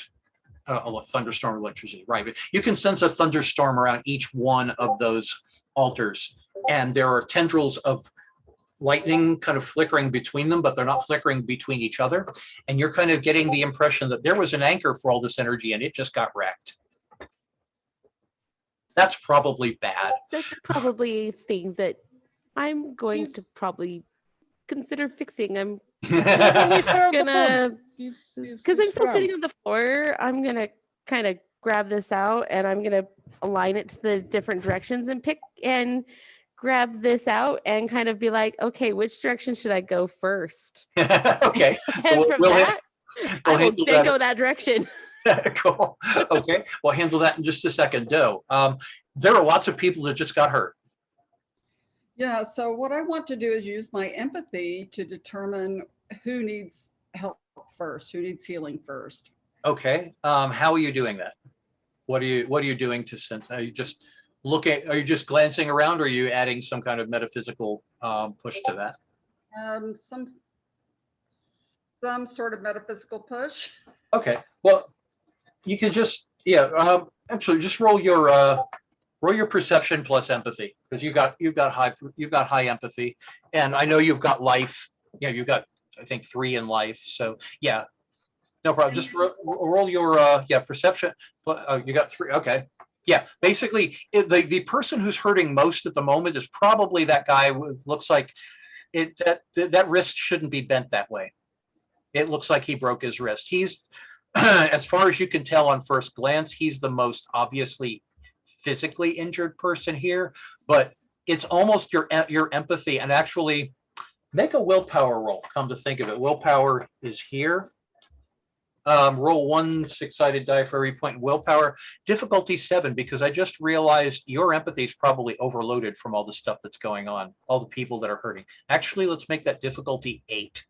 a thunderstorm of electricity, right? But you can sense a thunderstorm around each one of those altars, and there are tendrils of lightning kind of flickering between them, but they're not flickering between each other. And you're kind of getting the impression that there was an anchor for all this energy and it just got wrecked. That's probably bad. That's probably a thing that I'm going to probably consider fixing. I'm gonna, because I'm still sitting on the floor, I'm gonna kind of grab this out and I'm gonna align it to the different directions and grab this out and kind of be like, okay, which direction should I go first? Okay. And from that, I will then go that direction. Cool. Okay. We'll handle that in just a second. Doe. There are lots of people that just got hurt. Yeah, so what I want to do is use my empathy to determine who needs help first, who needs healing first. Okay. How are you doing that? What are you doing to sense? Are you just glancing around, or are you adding some kind of metaphysical push to that? Some sort of metaphysical push. Okay. Well, you can just actually just roll your perception plus empathy, because you've got high empathy, and I know you've got life. Yeah, you've got, I think, 3 in life. So yeah, no problem. Just roll your perception. You got 3. Okay. Yeah, basically the person who's hurting most at the moment is probably that guy who looks like it, that wrist shouldn't be bent that way. It looks like he broke his wrist. He's, as far as you can tell on first glance, he's the most obviously physically injured person here, but it's almost your empathy. And actually make a willpower roll, come to think of it. Willpower is here. Roll 1 6-sided die for every point in willpower. Difficulty 7, because I just realized your empathy is probably overloaded from all the stuff that's going on, all the people that are hurting. Actually, let's make that difficulty 8.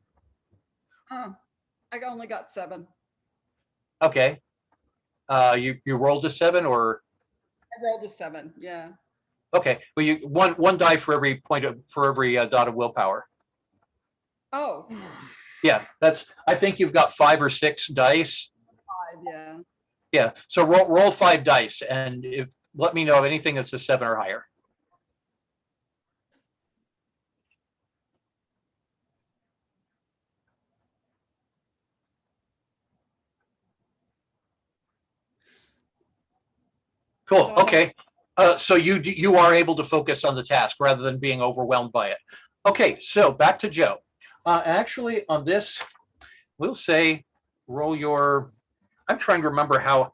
Oh, I only got 7. Okay. You rolled a 7, or? I rolled a 7. Yeah. Okay. Well, you one die for every dot of willpower. Oh. Yeah, I think you've got 5 or 6 dice. 5, yeah. Yeah. So roll 5 dice, and let me know of anything that's a 7 or higher. Cool. So Okay. So you are able to focus on the task rather than being overwhelmed by it. Okay. So back to Joe. Actually, on this, we'll say roll your. I'm trying to remember how.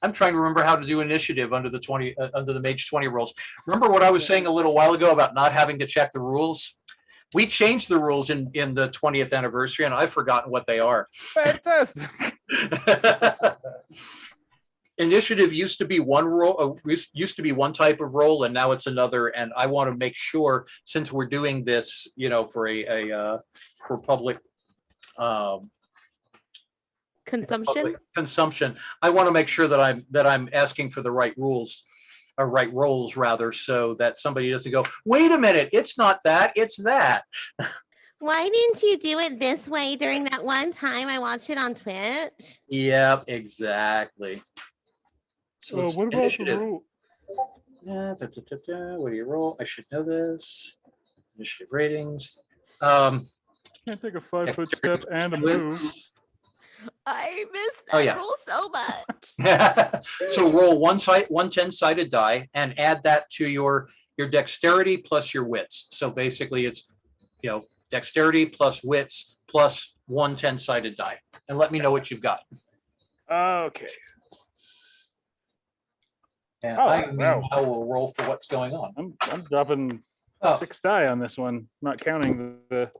I'm trying to remember how to do initiative under the Mage 20 rules. Remember what I was saying a little while ago about not having to check the rules? We changed the rules in the 20th anniversary, and I've forgotten what they are. Fantastic. Initiative used to be one role, used to be one type of role, and now it's another. And I want to make sure, since we're doing this, for public consumption, I want to make sure that I'm asking for the right rules, or right roles rather, so that somebody doesn't go, wait a minute, it's not that, it's that. Why didn't you do it this way during that one time I watched it on Twitch? Yeah, exactly. So what about the rule? What do you roll? I should know this. Initiative ratings. Can't take a 5-foot step and a move. I missed that rule so much. So roll one 10-sided die and add that to your dexterity plus your wits. So basically it's dexterity plus wits plus 1 10-sided die. And let me know what you've got. Okay. And I will roll for what's going on. I'm dropping 6 die on this one, not counting the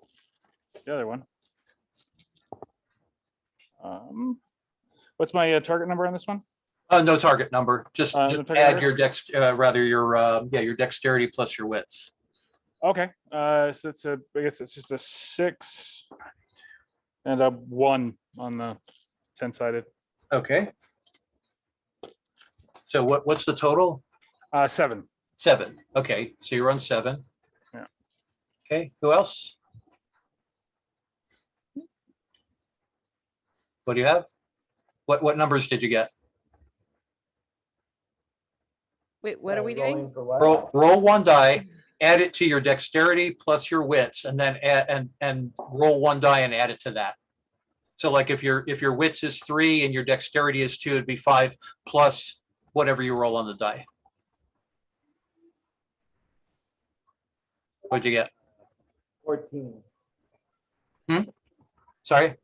other one. What's my target number on this one? No target number. Just No target add number? your dexterity plus your wits. Okay. So it's I guess it's just a 6 and a 1 on the 10-sided. Okay. So what's the total? 7. 7. Okay, so you're on 7. Yeah. Okay, who else? What do you have? What numbers did you get? Wait, what are we rolling doing? For what? Roll 1 die, add it to your dexterity plus your wits, and then add and roll 1 die and add it to that. So like if your wits is 3 and your dexterity is 2, it'd be 5 plus whatever you roll on the die. What'd you get? 14. Sorry?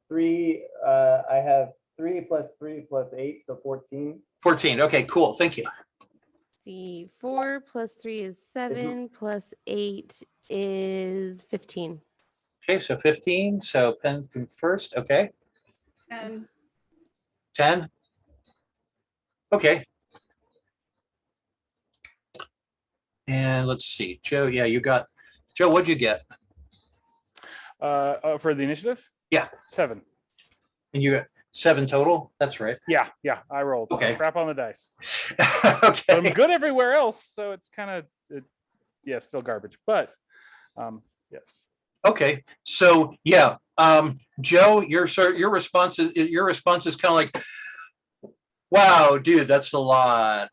3, I have 3 plus 3 plus 8, so 14. 14. Okay, cool. Thank you. See, 4 plus 3 is 7, plus 8 is 15. Okay, so 15. So Penn first. Okay. And 10. Okay. And let's see, Joe. Yeah, you got Joe. What'd you get? For the initiative? Yeah. 7. And you got 7 total. That's right. Yeah, I rolled. Okay. Crap on the dice. But I'm Okay. good everywhere else, so it's kind of still garbage. But yes. Okay. So yeah, Joe, your response is kind of like, wow, dude, that's a lot.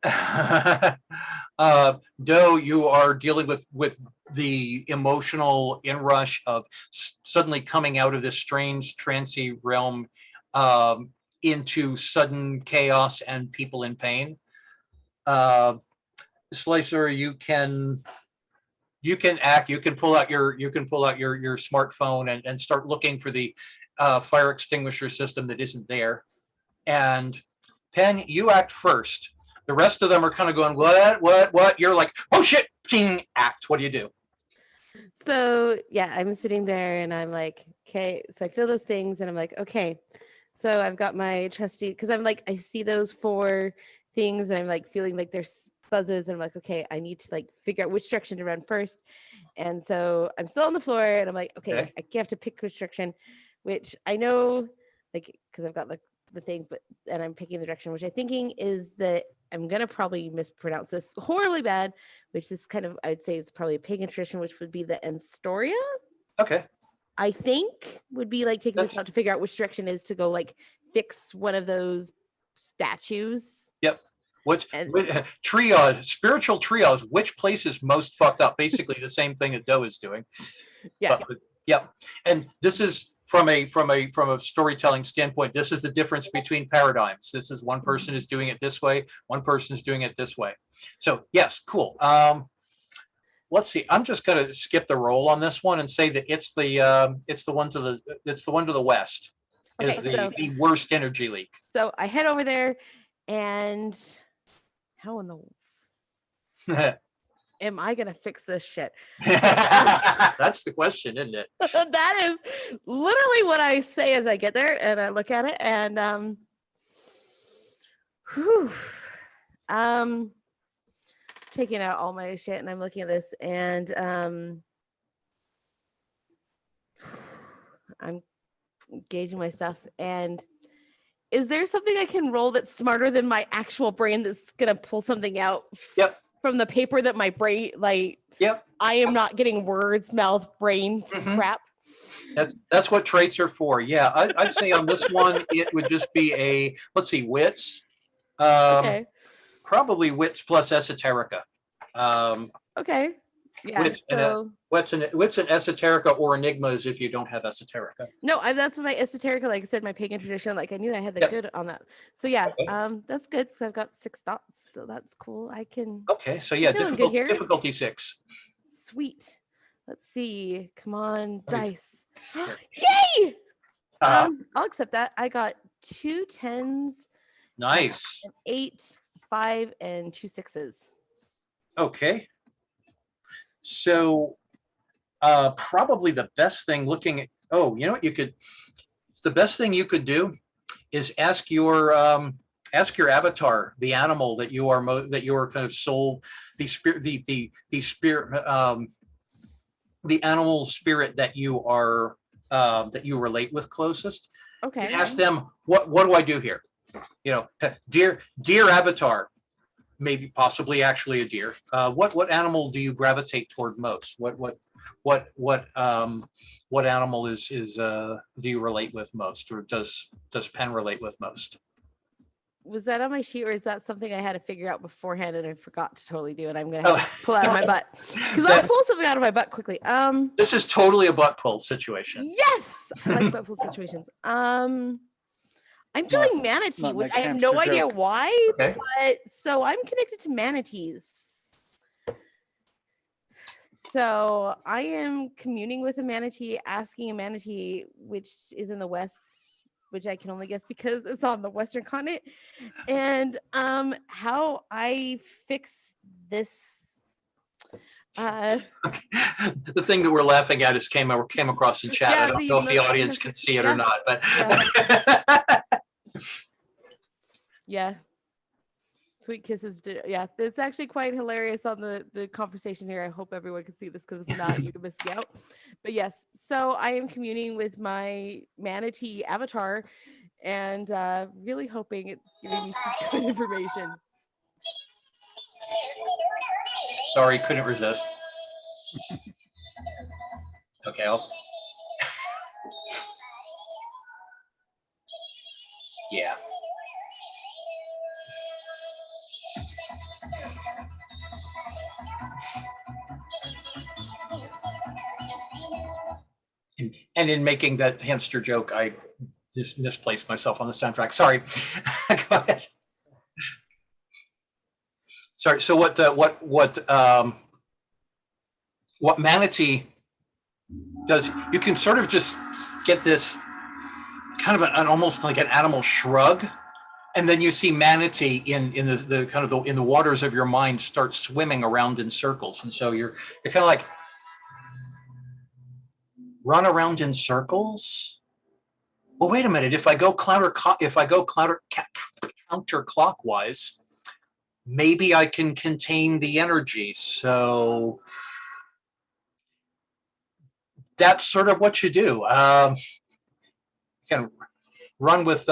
Doe, you are dealing with the emotional inrush of suddenly coming out of this strange trancy realm into sudden chaos and people in pain. Slicer, you can act. You can pull out your smartphone and start looking for the fire extinguisher system that isn't there. And Penn, you act first. The rest of them are kind of going, what? You're like, oh shit, king, act. What do you do? So yeah, I'm sitting there and I'm like, okay. So I feel those things and I'm like, okay. So I've got my trusty, because I'm like, I see those 4 things and I'm like feeling like there's buzzes and I'm like, okay, I need to like figure out which direction to run first. And so I'm still on the floor and I'm like, okay. I have to pick which direction, which I know, like, because I've got the thing, and I'm picking the direction, which I'm thinking is that I'm gonna probably mispronounce this horribly bad, which is kind of, I'd say it's probably a pagan tradition, which would be the Enstoria. Okay. I think would be like taking this out to figure out which direction is to go like fix one of those statues. Yep. Triage, spiritual triage, which place is most fucked up? Basically the same thing that Doe is doing. Yeah. Yep. And this is from a storytelling standpoint, this is the difference between paradigms. This is one person is doing it this way, one person is doing it this way. So yes, cool. Let's see. I'm just going to skip the roll on this one and say that it's the one to the west. Okay, Is the worst energy leak. So I head over there, and how in the am I gonna fix this shit? That's the question, isn't it? That is literally what I say as I get there and I look at it and taking out all my shit and I'm looking at this and I'm gauging my stuff. And is there something I can roll that's smarter than my actual brain that's gonna pull something out from the paper that my brain, like, I am not getting words, mouth, brain crap. That's what traits are for. Yeah, I'd say on this one it would just be a, let's see, wits. Okay. Probably wits plus esoterica. Okay. Yeah. Wits and esoterica or enigmas if you don't have esoterica. No, that's my esoterica. Like I said, my pagan tradition. Like I knew I had the good on that. So yeah, that's good. So I've got 6 dots. So that's cool. I can. Okay. So yeah, difficulty 6. Sweet. Let's see. Come on, dice. Yay! I'll accept that. I got 2 10s. Nice. 8, 5, and 2 6s. Okay. So probably the best thing looking at, you know what you could, the best thing you could do is ask your ask your avatar, the animal that you are that you are kind of soul, the spirit, the spirit, the animal spirit that you are that you relate with closest. Okay. Ask them, what do I do here? You know, dear avatar, maybe possibly actually a deer. What animal do you gravitate toward most? What animal is do you relate with most, or does Penn relate with most? Was that on my sheet, or is that something I had to figure out beforehand and I forgot to totally do? And I'm gonna have to pull out of my butt because I'll pull something out of my butt quickly. This is totally a butt pull situation. Yes, I like butt pull situations. I'm feeling manatee, not which make I have hamster no idea joke. why, Okay. but so I'm connected to manatees. So I am communing with a manatee, asking a manatee, which is in the west, which I can only guess because it's on the western continent, and how I fix this. The thing that we're laughing at is came across in chat. Yeah, I don't know if the audience can see it or yeah. not, but Yeah. Sweet kisses. Yeah, it's actually quite hilarious on the conversation here. I hope everyone can see this because if not, you're missing out. But yes, so I am communing with my manatee avatar and really hoping it's giving me some good information. sorry, couldn't resist. Okay, yeah. And in making that hamster joke, I just misplaced myself on the soundtrack. Sorry. Go ahead. Sorry. So what manatee does? You can sort of just get this kind of an almost like an animal shrug, and then you see manatee in the kind of in the waters of your mind start swimming around in circles, and so you're kind of like run around in circles. Well, wait a minute. If I go counterclockwise, maybe I can contain the energy. So that's sort of what you do. You can run with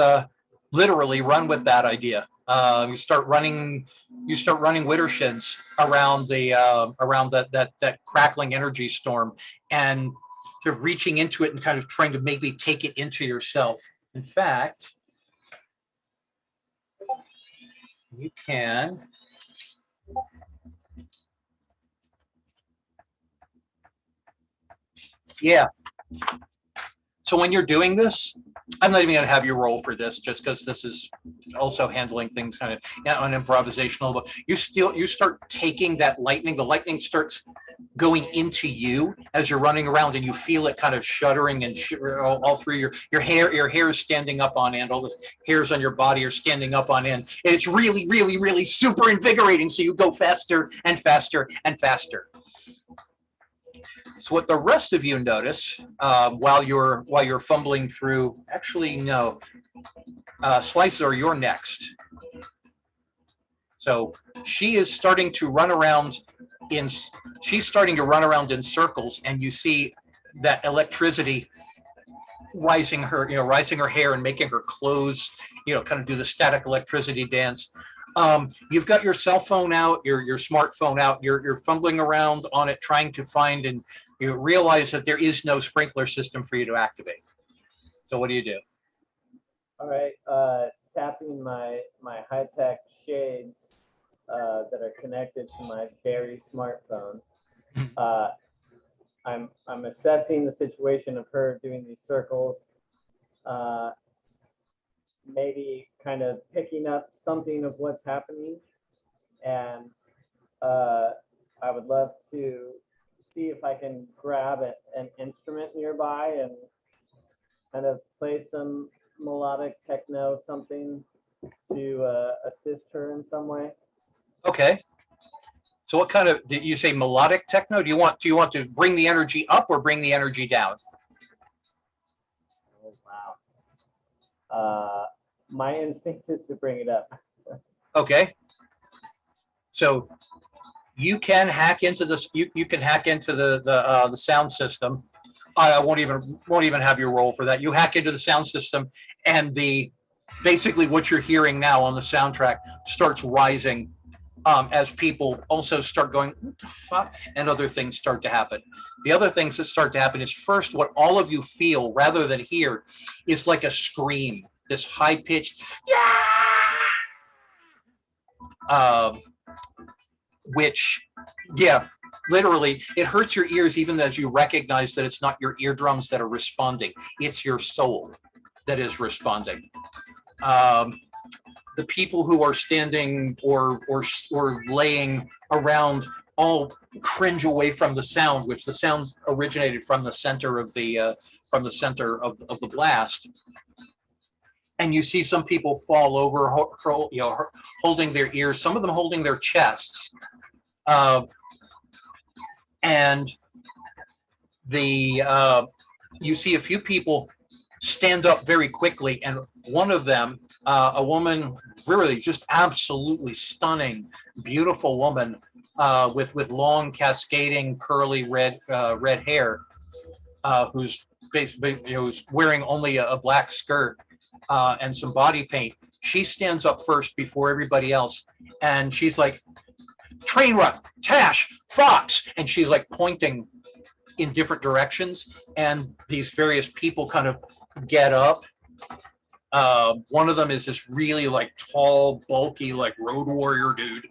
literally run with that idea. You start running widdershins around the around that crackling energy storm, and sort of reaching into it and kind of trying to maybe take it into yourself. In fact, you can. Yeah. So when you're doing this, I'm not even going to have you roll for this, just because this is also handling things kind of on improvisational. But you start taking that lightning. The lightning starts going into you as you're running around, and you feel it kind of shuddering and all through your hair. Your hair is standing up on end. All the hairs on your body are standing up on end, and it's really, really, really super invigorating. So you go faster and faster and faster. So what the rest of you notice while you're fumbling through, actually no, Slicer, you're next. So she is starting to run around in circles, and you see that electricity rising her hair and making her clothes, kind of do the static electricity dance. You've got your cell phone out, your smartphone out, you're fumbling around on it, trying to find, and you realize that there is no sprinkler system for you to activate. So what do you do? All right, tapping my high-tech shades that are connected to my very smartphone. I'm assessing the situation of her doing these circles, maybe kind of picking up something of what's happening, and I would love to see if I can grab an instrument nearby and kind of play some melodic techno something to assist her in some way. Okay. So what kind of, did you say melodic techno? Do you want to bring the energy up or bring the energy down? Oh, wow. My instinct is to bring it up. Okay. So you can hack into this. You can hack into the sound system. I won't even have your roll for that. You hack into the sound system, and basically what you're hearing now on the soundtrack starts rising as people also start going, what the fuck? And other things start to happen. The other things that start to happen is, first, what all of you feel rather than hear is like a scream, this high pitched, yeah! Which, yeah, literally, it hurts your ears even as you recognize that it's not your eardrums that are responding. It's your soul that is responding. The people who are standing or laying around all cringe away from the sound, which the sound originated from the center of the blast. And you see some people fall over, holding their ears, some of them holding their chests. And you see a few people stand up very quickly, and one of them, a woman, really just absolutely stunning, beautiful woman with long, cascading, curly red hair, who's basically who's wearing only a black skirt and some body paint. She stands up first before everybody else, and she's like, "Trainwreck, Tash, Fox," and she's like pointing in different directions, and these various people kind of get up. One of them is this really like tall, bulky, like road warrior dude.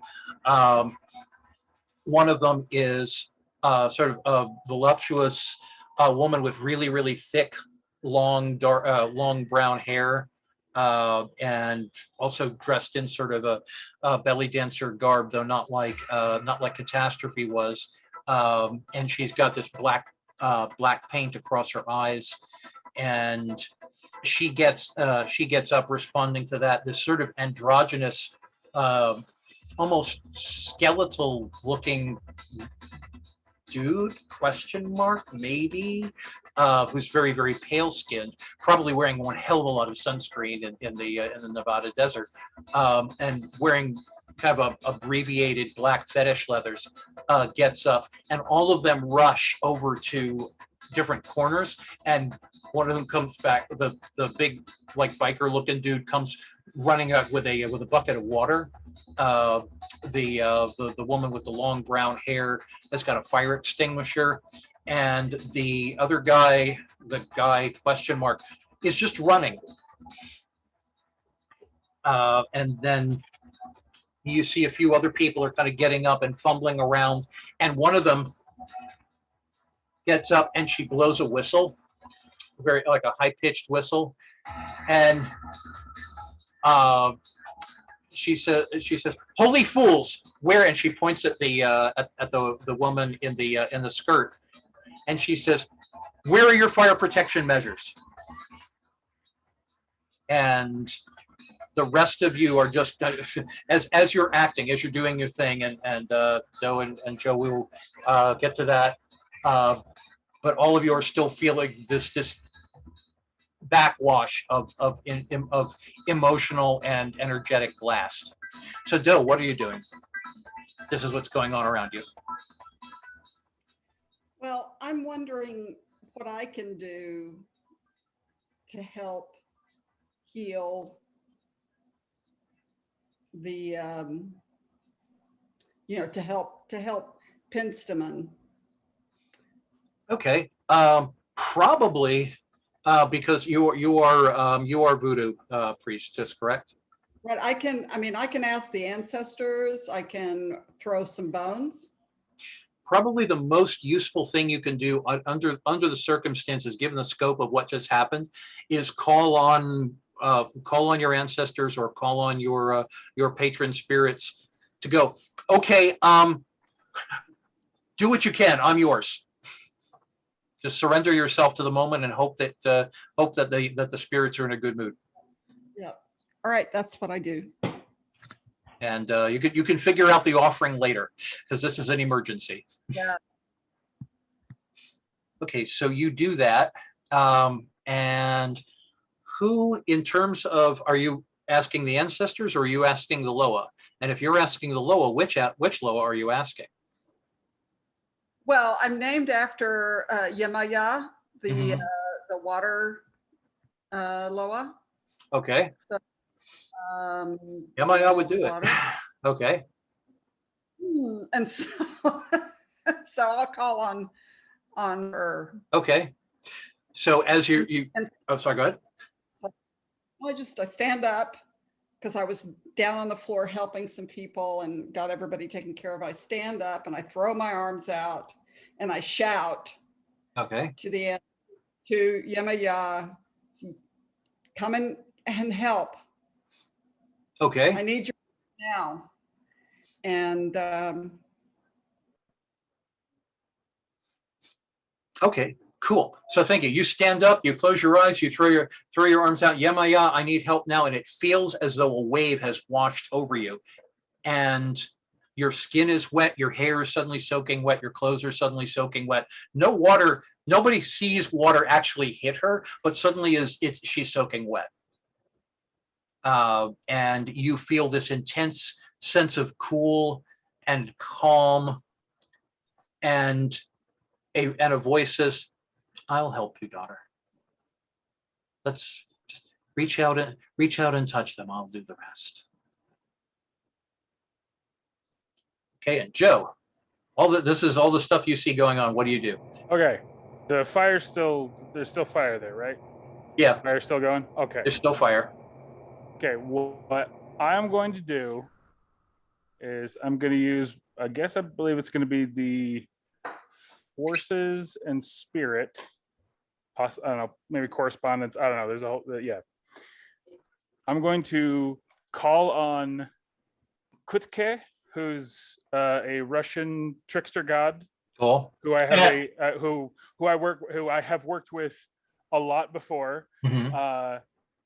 One of them is sort of a voluptuous woman with really, really thick, long, dark, long brown hair, and also dressed in sort of a belly dancer garb, though not like Catastrophe was. And she's got this black paint across her eyes, and she gets up responding to that. This sort of androgynous, almost skeletal looking dude, question mark, maybe, who's very, very pale skinned, probably wearing one hell of a lot of sunscreen in the Nevada desert, and wearing kind of abbreviated black fetish leathers, gets up, and all of them rush over to different corners, and one of them comes back, the big like biker looking dude comes running out with a bucket of water. The woman with the long brown hair has got a fire extinguisher, and the other guy, the guy question mark, is just running. And then you see a few other people are kind of getting up and fumbling around, and one of them gets up and she blows a whistle, very like a high-pitched whistle, and she says, "Holy fools, where?" And she points at the woman in the skirt, and she says, "Where are your fire protection measures?" And the rest of you are just as you're acting, as you're doing your thing, and Joe and Joe will get to that. But all of you are still feeling this backwash of emotional and energetic blast. So Doe, what are you doing? This is what's going on around you. Well, I'm wondering what I can do to help heal the, to help Penstemon. Okay, probably because you are voodoo priestess, correct? But I can ask the ancestors. I can throw some bones. Probably the most useful thing you can do under the circumstances, given the scope of what just happened, is call on your ancestors or call on your patron spirits to go, okay, do what you can. I'm yours. Just surrender yourself to the moment and hope that the spirits are in a good mood. Yeah. All right. That's what I do. And you can figure out the offering later, because this is an emergency. Yeah. Okay, so you do that, and who, in terms of, are you asking the ancestors, or are you asking the Loa? And if you're asking the Loa, which Loa are you asking? Well, I'm named after Yemaya, the Mhm. water Loa. Okay. So, Yamaya would do it. water. Okay. And so, so I'll call on her. Okay. So as you And oh, sorry, go ahead. so I stand up because I was down on the floor helping some people and got everybody taken care of. I stand up and I throw my arms out and I shout Okay. to Yemaya, come in and help. I Okay. need you now. And Okay. Cool. So thank you. You stand up, you close your eyes, you throw your arms out. Yemaya, I need help now. And it feels as though a wave has washed over you. And your skin is wet, your hair is suddenly soaking wet, your clothes are suddenly soaking wet. No water, nobody sees water actually hit her, but suddenly she's soaking wet. And you feel this intense sense of cool and calm, and a voice says, I'll help you, daughter. Let's just reach out and touch them. I'll do the rest. Okay, and Joe, this is all the stuff you see going on. What do you do? Okay. The fire's there's still fire there, right? Yeah, Fire's still going? Okay. there's still fire. Okay, what I'm going to do is I'm going to use, I believe it's going to be the forces and spirit. I don't know, maybe correspondence. I don't know. There's a whole, yeah. I'm going to call on Kutke, who's a Russian trickster god. Cool. Who I have who I have worked with a lot before. Mhm.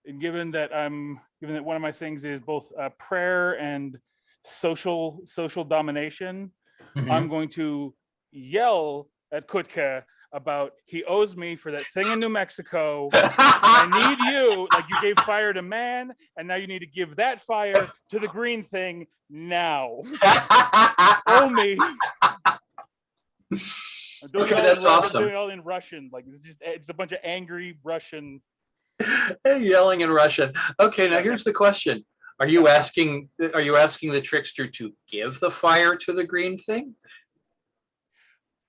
And given that one of my things is both prayer and social domination, Mhm. I'm going to yell at Kutka about he owes me for that thing in New Mexico. I need you, like you gave fire to man, and now you need to give that fire to the green thing now. Owe me. Okay, that's awesome. I'm doing it all in Russian. Like it's a bunch of angry Russian. Yelling in Russian. Okay, now here's the question. Are you asking the trickster to give the fire to the green thing?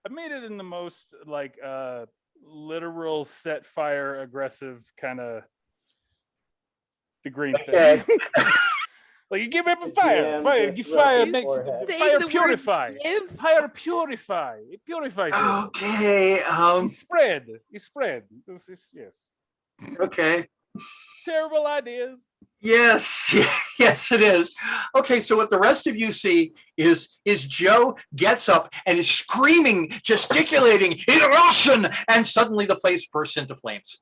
I made it in the most like literal set fire aggressive kind of the green thing. Like you give him a fire, fire purify, fire purify, it purifies it. Okay. You spread. This is yes. Okay. Terrible ideas. Yes, yes, it is. Okay, so what the rest of you see is Joe gets up and is screaming, gesticulating in Russian, and suddenly the place bursts into flames.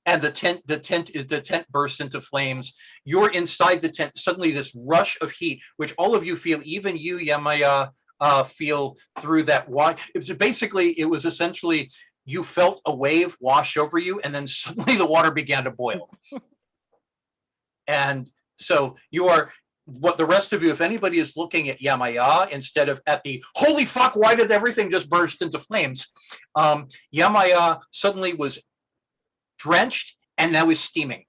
And the tent bursts into flames. You're inside the tent. Suddenly, this rush of heat, which all of you feel, even you, Yemaya, feel through that. It was essentially you felt a wave wash over you, and then suddenly the water began to boil. And so you are, what the rest of you, if anybody is looking at Yemaya instead of at the holy fuck, why did everything just burst into flames? Yemaya suddenly was drenched and now is steaming.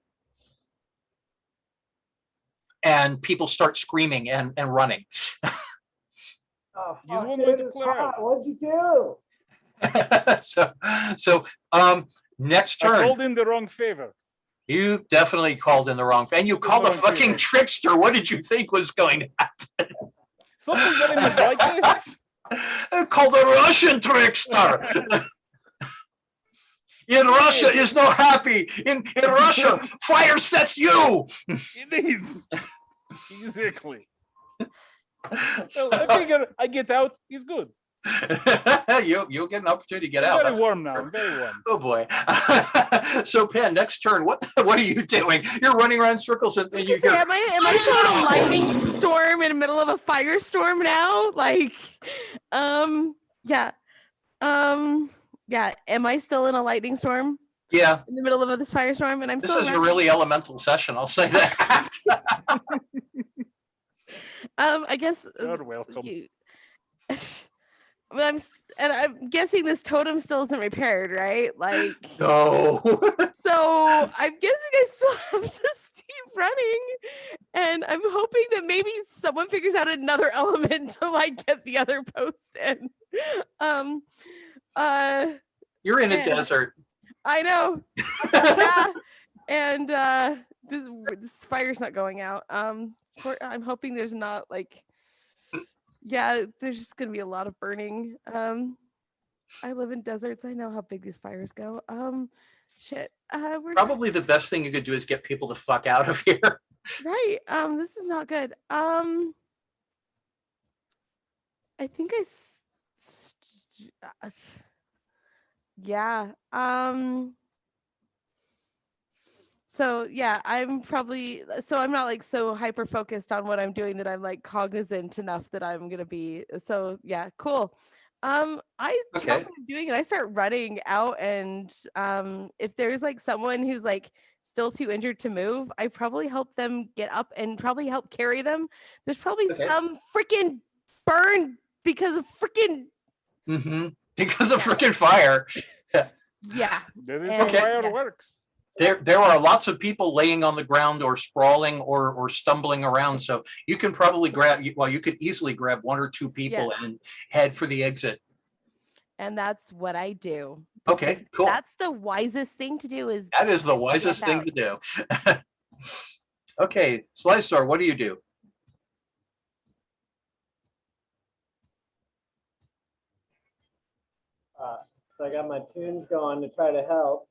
And people start screaming and running. Oh, Use fuck, one dude, way to it's clear hot. out. What'd you do? so next I turn. called in the wrong favor. You definitely called in the wrong. And you called a fucking favor. trickster. What did you think was going to happen? Something very much like this. I called a Russian trickster. In Russia is no happy. In Russia, fire sets you. It is. Exactly. Well, I figure I get out, he's good. You'll get an opportunity to get out. Very warm now. I'm very warm. Oh boy. So Penn, next turn, what are you doing? You're running around circles and you Say, am I still in a lightning storm in the middle of a firestorm now? Like, yeah. Am I still in a lightning storm? Yeah, in the middle of this firestorm, and I'm this still is a running. really elemental session. I'll say that. I guess You're welcome. Well, and I'm guessing this totem still isn't repaired, right? Like, No. so I'm guessing I still have to keep running, and I'm hoping that maybe someone figures out another element to like get the other post in. Um, You're in a and desert. I know, yeah, and this fire's not going out. I'm hoping there's not like. Yeah, there's just gonna be a lot of burning. I live in deserts. I know how big these fires go. Shit. Where's Probably the best thing you could do is get people the fuck out of here. right? This is not good. I think yeah. So yeah, I'm not like so hyper focused on what I'm doing that I'm like cognizant enough that I'm gonna be so yeah, cool. I drop Okay. what I'm doing and I start running out, and if there's like someone who's like still too injured to move, I probably help them get up and probably help carry them. There's probably Okay. some freaking burn because of freaking Because of freaking fire. yeah. That is And- how fire yeah. works. There are lots of people laying on the ground or sprawling or stumbling around. So you can probably you could easily grab one or two people and head for the exit. And that's what I do. Okay, cool. That's the wisest thing to do is That is the wisest thing out. to do. Okay, Slicer, what do you do? So I got my tunes going to try to help.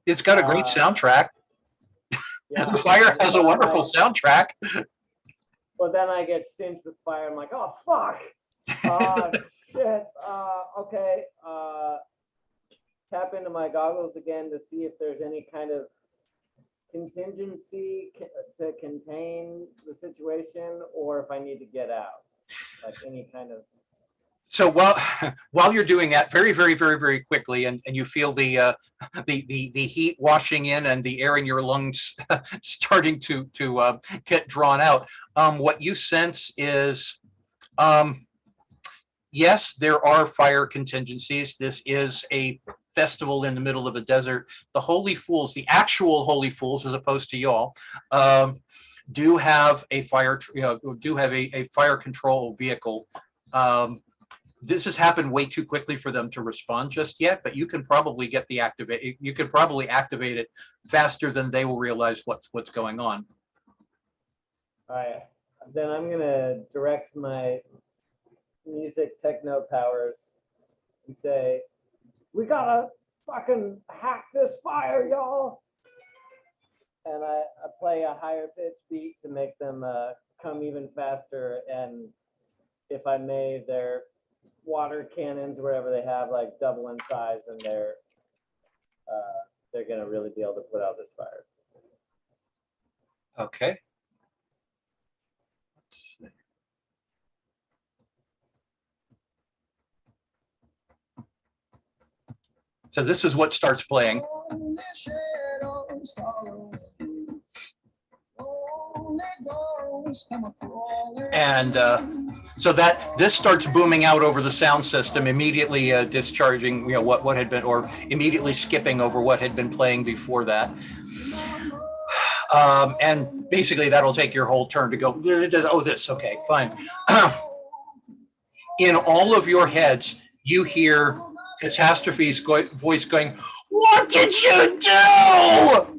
It's got a great soundtrack. Yeah. The fire has a wonderful soundtrack. But then I get singed with fire. I'm like, oh fuck. Shit. Okay. Tap into my goggles again to see if there's any kind of contingency to contain the situation, or if I need to get out. Like any kind of. So while you're doing that, very, very, very, very quickly, and you feel the heat washing in and the air in your lungs starting to get drawn out, what you sense is, yes, there are fire contingencies. This is a festival in the middle of a desert. The Holy Fools, the actual Holy Fools, as opposed to y'all, do have a fire control vehicle. This has happened way too quickly for them to respond just yet, but you can probably activate it faster than they will realize what's going on. All right, then I'm gonna direct my music techno powers and say, we gotta fucking hack this fire, y'all. And I play a higher pitch beat to make them come even faster. And if I may, their water cannons, wherever they have, like double in size, and they're gonna really be able to put out this fire. Okay. Let's see. So this is what starts playing. And so this starts booming out over the sound system, immediately discharging, what had been, or immediately skipping over what had been playing before that. And basically that'll take your whole turn to go, oh, this, okay, fine. In all of your heads, you hear Catastrophe's voice going, "What did you do?"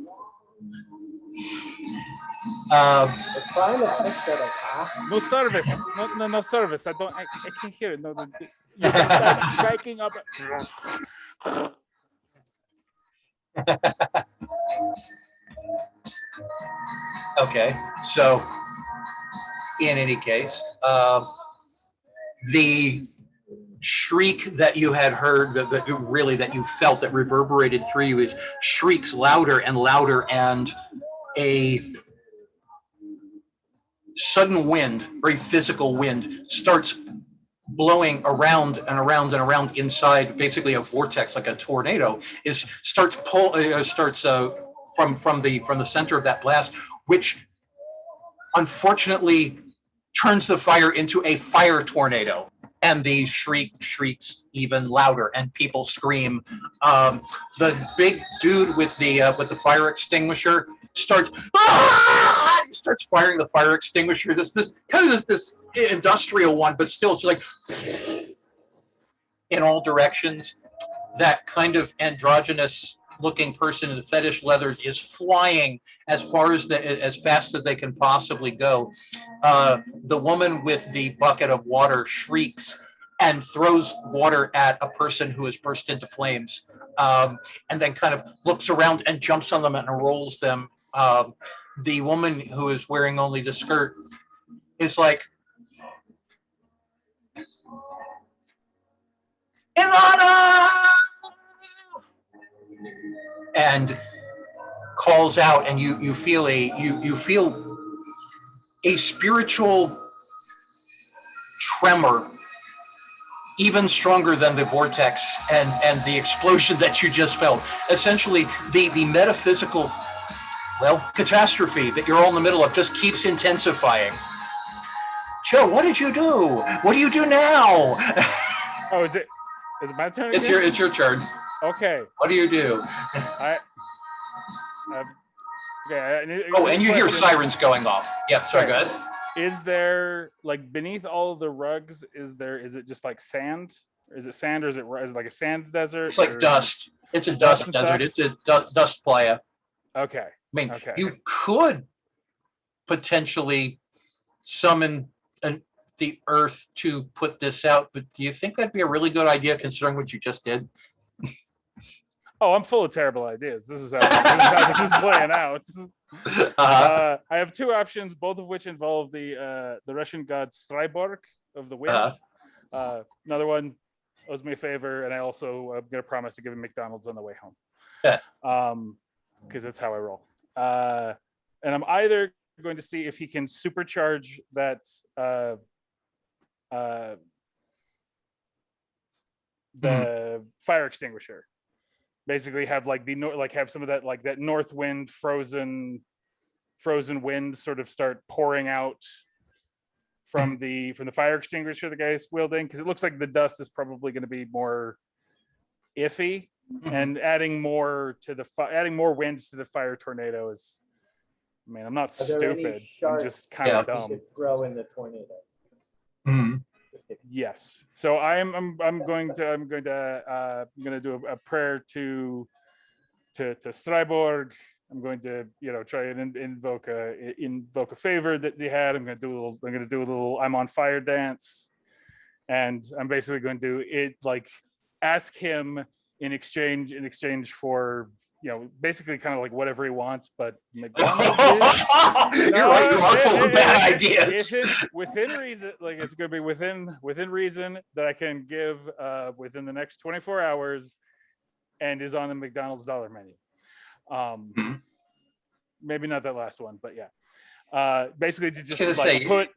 It's fine to fix it. No service. No service. I can't hear it. No, you're breaking up. Okay, so in any case, the shriek that you had heard, that you felt that reverberated through you, is shrieks louder and louder, and a sudden wind, very physical wind, starts blowing around and around and around inside basically a vortex, like a tornado, starts from the center of that blast, which unfortunately turns the fire into a fire tornado, and the shrieks even louder, and people scream. The big dude with the fire extinguisher starts firing the fire extinguisher. This kind of this industrial one, but still it's like in all directions. That kind of androgynous looking person in the fetish leathers is flying as fast as they can possibly go. The woman with the bucket of water shrieks and throws water at a person who has burst into flames, and then kind of looks around and jumps on them and rolls them. The woman who is wearing only the skirt is like, Ilana! And calls out, and you feel a spiritual tremor, even stronger than the vortex and the explosion that you just felt. Essentially, the metaphysical, catastrophe that you're all in the middle of just keeps intensifying. Joe, what did you do? What do you do now? Oh, is it my turn? It's your turn. Okay. What do you do? And you hear sirens going off. Yeah, sorry, go ahead. Is there, like, beneath all of the rugs, is it just like sand? Is it sand, or is it like a sand desert? It's like dust. It's a dust desert. It's a dust playa. Okay. I mean, you could potentially summon the earth to put this out, but do you think that'd be a really good idea considering what you just did? Oh, I'm full of terrible ideas. This is how this is playing out. I have two options, both of which involve the Russian god Stryborg of the wind. Another one owes me a favor, and I also am going to promise to give him McDonald's on the way home. Yeah. Because that's how I roll. And I'm either going to see if he can supercharge that the fire extinguisher. Basically have like have some of that, like that north wind, frozen wind sort of start pouring out from the fire extinguisher the guy's wielding, because it looks like the dust is probably going to be more iffy, and adding more winds to the fire tornado is, I mean, I'm not stupid, I'm just kind of dumb. To throw in the tornado. Yes. So I'm going to do a prayer to Stryborg. I'm going to try and invoke a favor that they had. I'm going to do a little I'm on fire dance, and I'm basically going to do it, like ask him in exchange for basically kind of like whatever he wants, but McDonald's you're right, you're full of bad ideas. Within reason, like it's going to be within reason that I can give within the next 24 hours, and is on the McDonald's dollar menu. Maybe not that last one, but yeah. Basically to just like put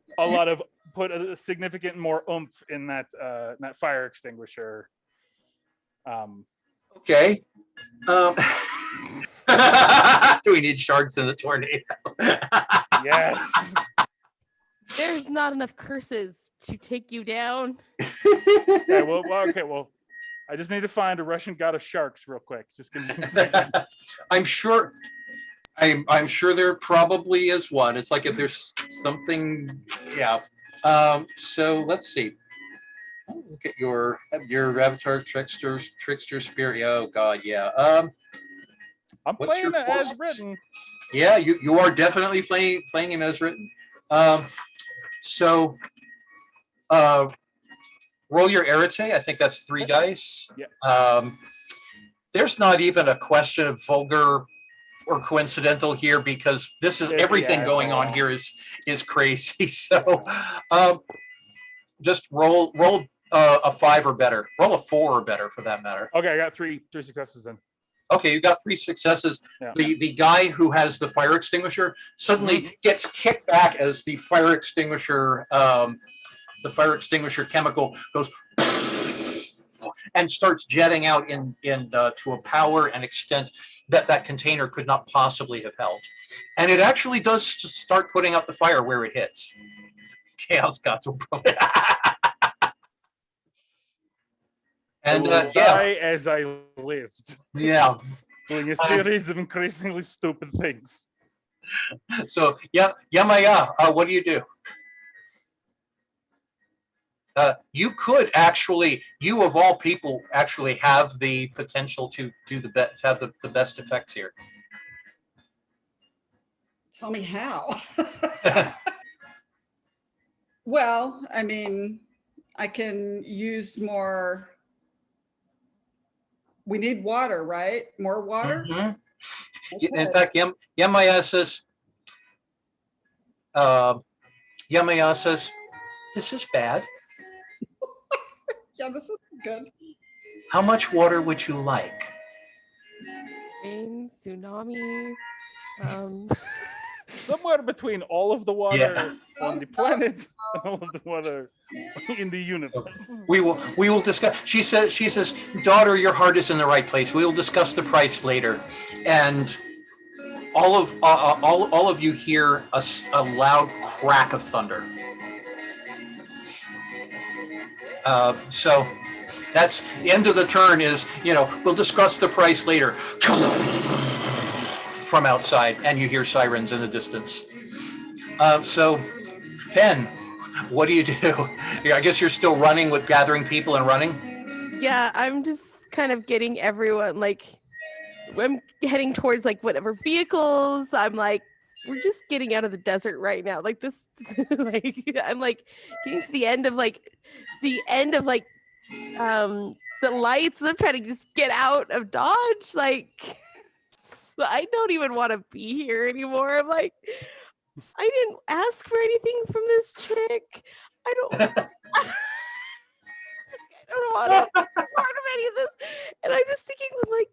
a significant more oomph in that fire extinguisher. Okay. Do we need sharks in the tornado? Yes. There's not enough curses to take you down. Yeah, well, I just need to find a Russian god of sharks real quick. Just give me a second. I'm sure there probably is one. It's like if there's something, yeah. So let's see. Look at your avatar, trickster spirit. Oh God, yeah. I'm playing it as written. Yeah, you are definitely playing him as written. So roll your arete. I think that's 3 dice. Yeah. There's not even a question of vulgar or coincidental here, because this is everything going on here is crazy. So just roll a 5 or better. Roll a 4 or better for that matter. Okay, I got 3 successes then. Okay, you got 3 successes. Yeah. The guy who has the fire extinguisher suddenly gets kicked back as the fire extinguisher the fire extinguisher chemical goes and starts jetting out to a power and extent that that container could not possibly have held. And it actually does start putting out the fire where it hits. Chaos got to and I will yeah, die as I lived, yeah. doing a series of increasingly stupid things. So yeah, Yamaya, what do you do? You could actually, you of all people, actually have the potential to do the best, have the best effects here. Tell me how. Well, I mean, I can use more. We need water, right? More water? Mhm. In Okay. fact, Yamaya says, Yamaya says, this is bad. Yeah, this is good. How much water would you like? Rain, tsunami. Somewhere between all of the water Yeah. on the planet and all of the water in the universe. We will discuss. She says, daughter, your heart is in the right place. We will discuss the price later. And all of you hear a loud crack of thunder. So that's the end of the turn. Is, we'll discuss the price later. From outside, and you hear sirens in the distance. So, Pen, what do you do? I guess you're still running with gathering people and running. Yeah, I'm just kind of getting everyone, like, I'm heading towards like whatever vehicles. I'm like, we're just getting out of the desert right now. Like this, like I'm like getting to the end of the lights. I'm trying to just get out of Dodge. Like I don't even want to be here anymore. I'm like, I didn't ask for anything from this chick. I don't want to be part of any of this. And I'm just thinking, I'm like,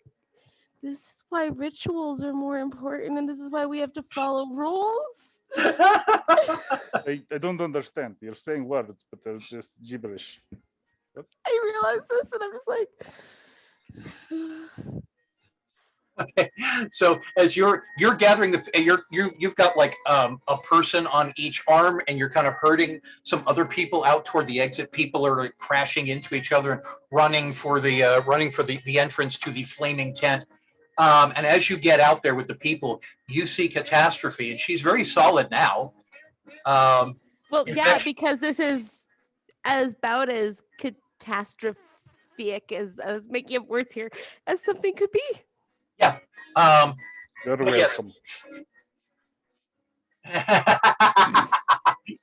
this is why rituals are more important, and this is why we have to follow rules. I don't understand. You're saying words, but they're just gibberish. I realize this, and I'm just like, Okay. So as you're gathering you've got like a person on each arm, and you're kind of herding some other people out toward the exit. People are like crashing into each other and running for the entrance to the flaming tent. And as you get out there with the people, you see Catastrophe, and she's very solid now. well, in yeah, fact, because this is about as catastrophic as I was making up words here as something could be. yeah. You're But yes. welcome.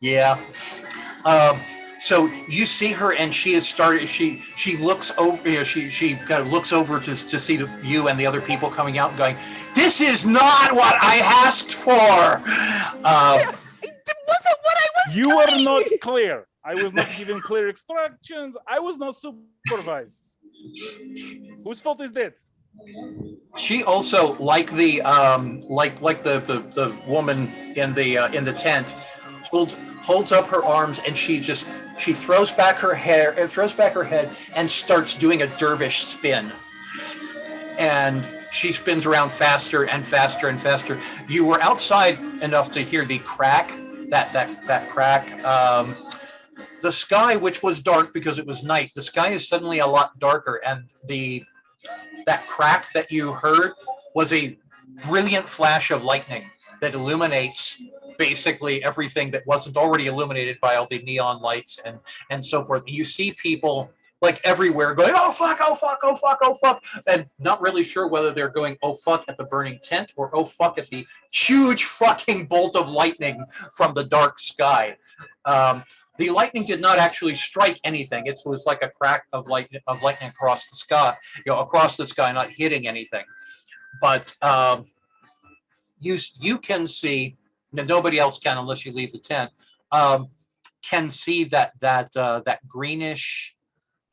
Yeah. So you see her, and she has started. She looks over. She kind of looks over to see you and the other people coming out, and going, "This is not what I asked for." It wasn't what I was. You were not clear. I was not given clear instructions. I was not supervised. Whose fault is that? She also, like the woman in the tent, holds up her arms, and she throws back her head and starts doing a dervish spin. And she spins around faster and faster and faster. You were outside enough to hear the crack, that crack. The sky, which was dark because it was night, the sky is suddenly a lot darker, and that crack that you heard was a brilliant flash of lightning that illuminates basically everything that wasn't already illuminated by all the neon lights and so forth. You see people like everywhere going, oh fuck, oh fuck, oh fuck, oh fuck, and not really sure whether they're going oh fuck at the burning tent or oh fuck at the huge fucking bolt of lightning from the dark sky. The lightning did not actually strike anything. It was like a crack of lightning across the sky, not hitting anything. But you can see, nobody else can unless you leave the tent. Can see that greenish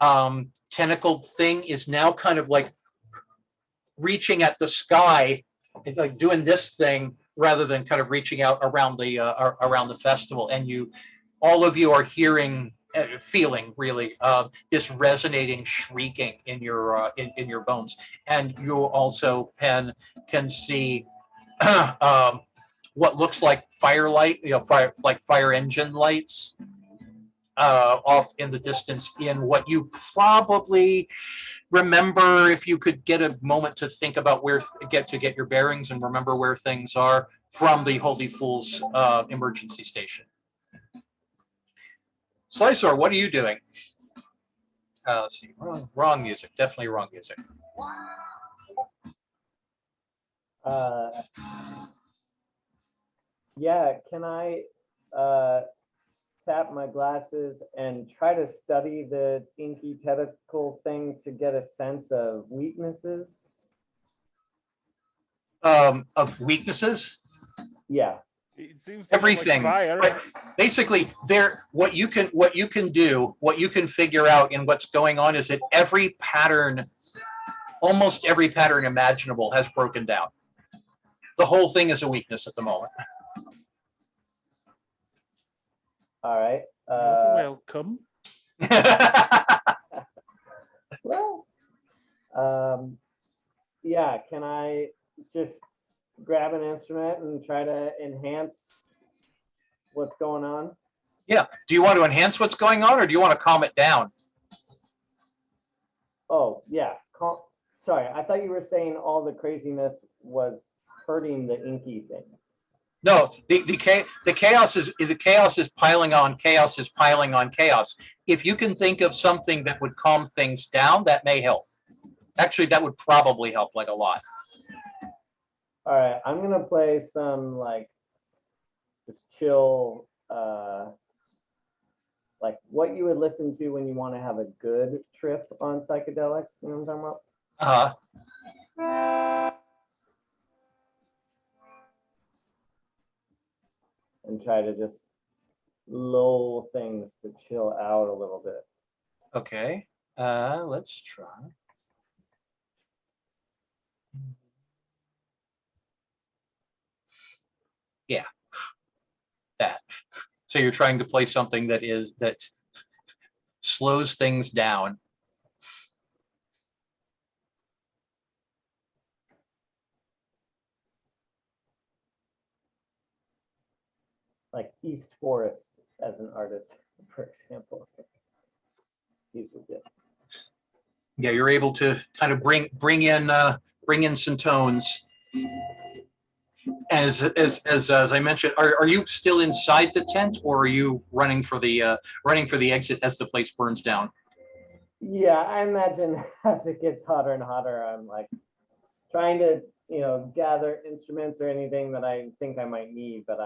tentacled thing is now kind of like reaching at the sky, like doing this thing rather than kind of reaching out around the festival. And all of you are hearing feeling really, this resonating shrieking in your in your bones, and you also can see what looks like firelight, fire engine lights off in the distance, in what you probably remember, if you could get a moment to think about where get your bearings and remember where things are, from the Holy Fools emergency station. Slicer, what are you doing? Let's see, wrong music, definitely wrong music. Yeah, can I tap my glasses and try to study the inky tentacle thing to get a sense of weaknesses? Of weaknesses? Yeah. It seems to have, like, Everything. fire. But basically, what you can do, what you can figure out in what's going on, is that every pattern, almost every pattern imaginable, has broken down. The whole thing is a weakness at the moment. All right. Welcome. Well, yeah, can I just grab an instrument and try to enhance what's going on? Yeah. Do you want to enhance what's going on, or do you want to calm it down? Oh, yeah. Sorry, I thought you were saying all the craziness was hurting the inky thing. No, the chaos is piling on chaos is piling on chaos. If you can think of something that would calm things down, that may help. Actually, that would probably help, like, a lot. All right, I'm gonna play some like just chill, like what you would listen to when you want to have a good trip on psychedelics. You know what I'm talking about? And try to just lull things to chill out a little bit. Okay. Let's try. Yeah. That. So you're trying to play something that slows things down. Like East Forest as an artist, for example. He's a gift. Yeah, you're able to kind of bring in some tones. As I mentioned, are you still inside the tent, or are you running for the exit as the place burns down? Yeah, I imagine as it gets hotter and hotter, I'm like trying to, gather instruments or anything that I think I might need, but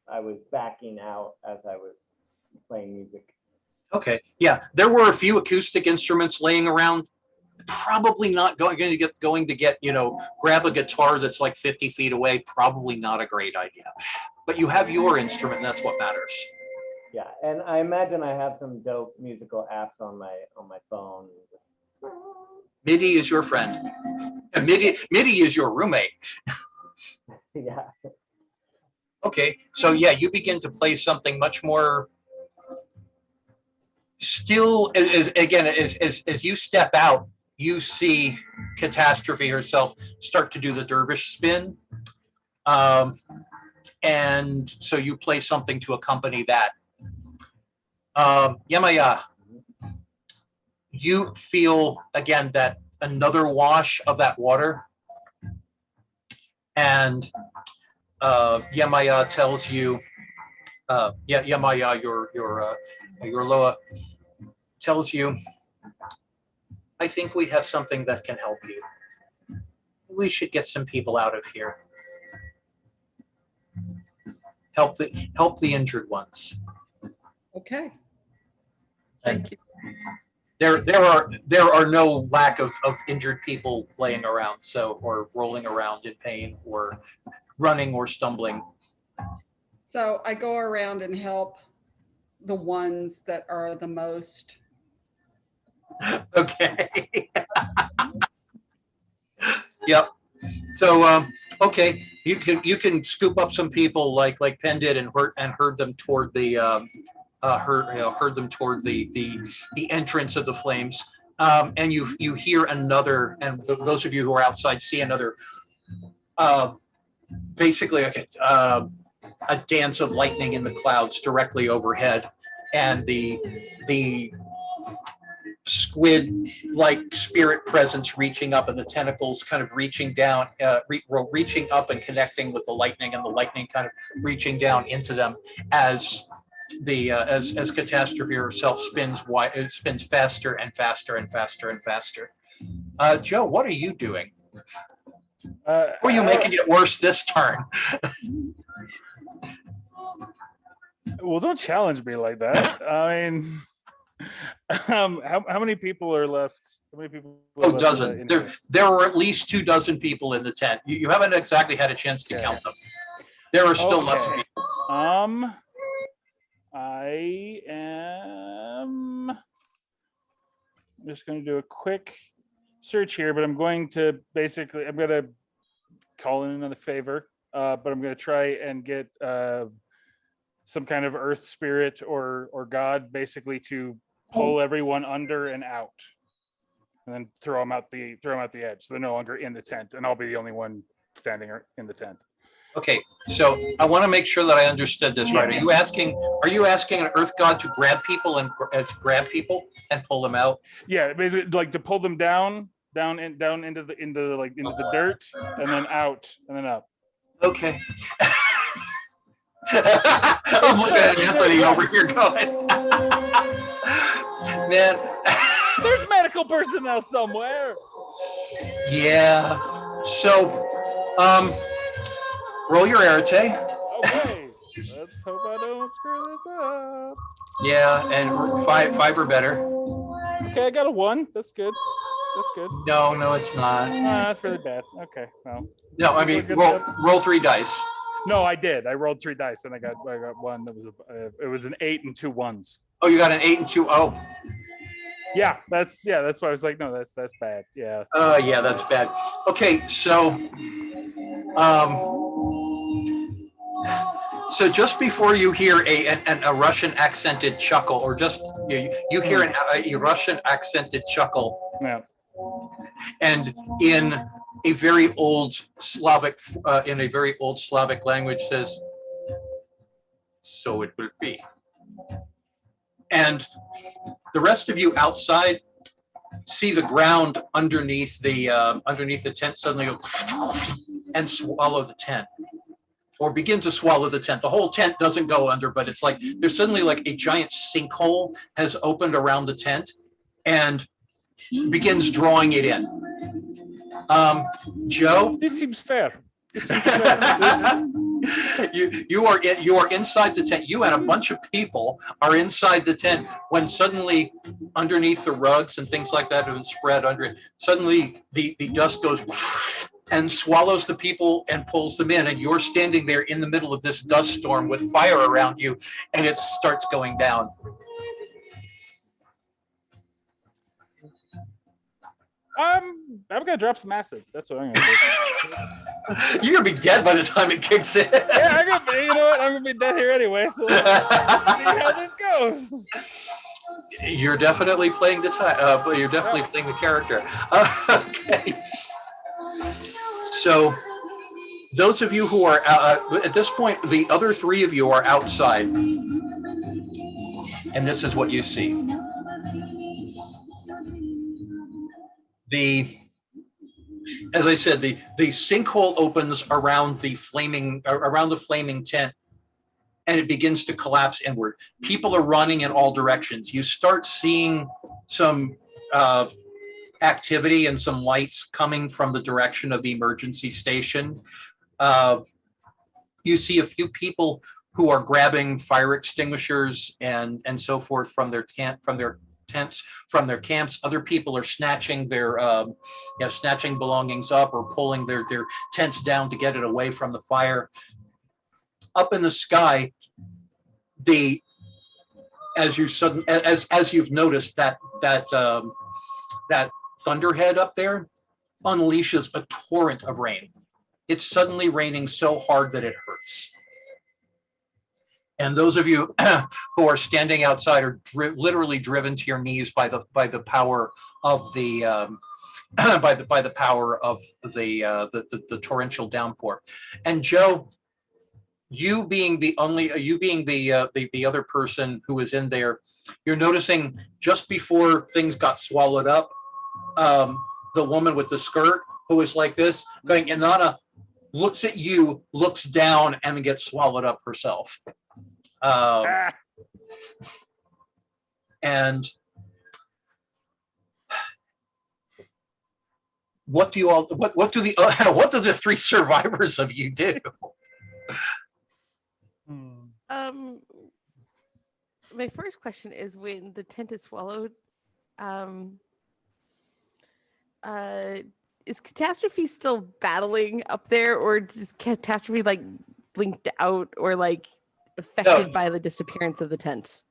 I was backing out as I was playing music. Okay, yeah, there were a few acoustic instruments laying around. Probably not going to get grab a guitar that's like 50 feet away. Probably not a great idea. But you have your instrument, and that's what matters. Yeah, and I imagine I have some dope musical apps on my phone. Just... MIDI is your friend. And MIDI is your roommate. Yeah. Okay, so yeah, you begin to play something much more. Still, as you step out, you see Catastrophe herself start to do the dervish spin. And so you play something to accompany that. Yamaya, you feel again that another wash of that water. And Yamaya tells you, Yamaya, your Loa tells you, I think we have something that can help you. We should get some people out of here. Help the injured ones. Okay. And Thank you. there are no lack of injured people laying around, or rolling around in pain, or running or stumbling. So I go around and help the ones that are the most. Okay. Yep. So okay, you can scoop up some people like Penn did and herd them toward the herd them toward the entrance of the flames. And you hear another, and those of you who are outside see another, basically a dance of lightning in the clouds directly overhead, and the squid-like spirit presence reaching up, and the tentacles kind of reaching down, reaching up and connecting with the lightning, and the lightning kind of reaching down into them as as Catastrophe herself spins faster and faster and faster and faster. Joe, what are you doing? Or are you making it worse this turn? Well, don't challenge me like that. I mean, how many people are left? How many people? Oh, dozen. There are at least 24 people in the tent. You haven't exactly had a chance to count them. There are still lots of people. I am just going to do a quick search here, but I'm going to call in another favor, but I'm going to try and get some kind of earth spirit or god basically to pull everyone under and out, and then throw them out the edge, so they're no longer in the tent, and I'll be the only one standing in the tent. Okay, so I want to make sure that I understood this right. Are you asking an earth god to grab people and pull them out? Yeah, basically like to pull them down into the dirt, and then out and then up. Okay. I'm looking at Anthony over here going, man. There's medical personnel somewhere. Yeah. So, roll your arete. Okay. Let's hope I don't screw this up. Yeah, and five or better. Okay, I got a 1. That's good. No, it's not. That's really bad. Okay, well. No, I mean roll 3 dice. No, I did. I rolled 3 dice and I got 1 that was it was an 8 and 2 1s. Oh, you got an 8 and 2. Oh. Yeah, that's why I was like, no, that's bad. Yeah. Yeah, that's bad. Okay, so so just before you hear a Russian accented chuckle, or just you hear a Russian accented chuckle. Yeah. And in a very old Slavic language says, "So it will be." And the rest of you outside see the ground underneath the tent suddenly go and swallow the tent, or begin to swallow the tent. The whole tent doesn't go under, but it's like there's suddenly like a giant sinkhole has opened around the tent and begins drawing it in. Joe, this seems fair. You are inside the tent. You and a bunch of people are inside the tent when suddenly underneath the rugs and things like that have been spread under it, suddenly the dust goes and swallows the people and pulls them in, and you're standing there in the middle of this dust storm with fire around you, and it starts going down. I'm gonna drop some acid. That's what I'm gonna do. You're gonna be dead by the time it kicks in. Yeah, I'm gonna be. You know what? I'm gonna be dead here anyway. So let's see how this goes. You're definitely playing the you're definitely playing the character. Okay. So, those of you who are at this point, the other 3 of you are outside, and this is what you see. As I said, the sinkhole opens around the flaming tent, and it begins to collapse inward. People are running in all directions. You start seeing some activity and some lights coming from the direction of the emergency station. You see a few people who are grabbing fire extinguishers and so forth from their tents, from their camps. Other people are snatching their snatching belongings up or pulling their tents down to get it away from the fire. Up in the sky, as you've noticed, that thunderhead up there unleashes a torrent of rain. It's suddenly raining so hard that it hurts. And those of you who are standing outside are literally driven to your knees by the power of the by the power of the torrential downpour. And Joe, you being the other person who was in there, you're noticing just before things got swallowed up, the woman with the skirt who is like this going, Inanna looks at you, looks down, and gets swallowed up herself. And what do the three survivors of you do? My first question is, when the tent is swallowed, is Catastrophe still battling up there, or is Catastrophe like blinked out or like affected by the disappearance of the tent?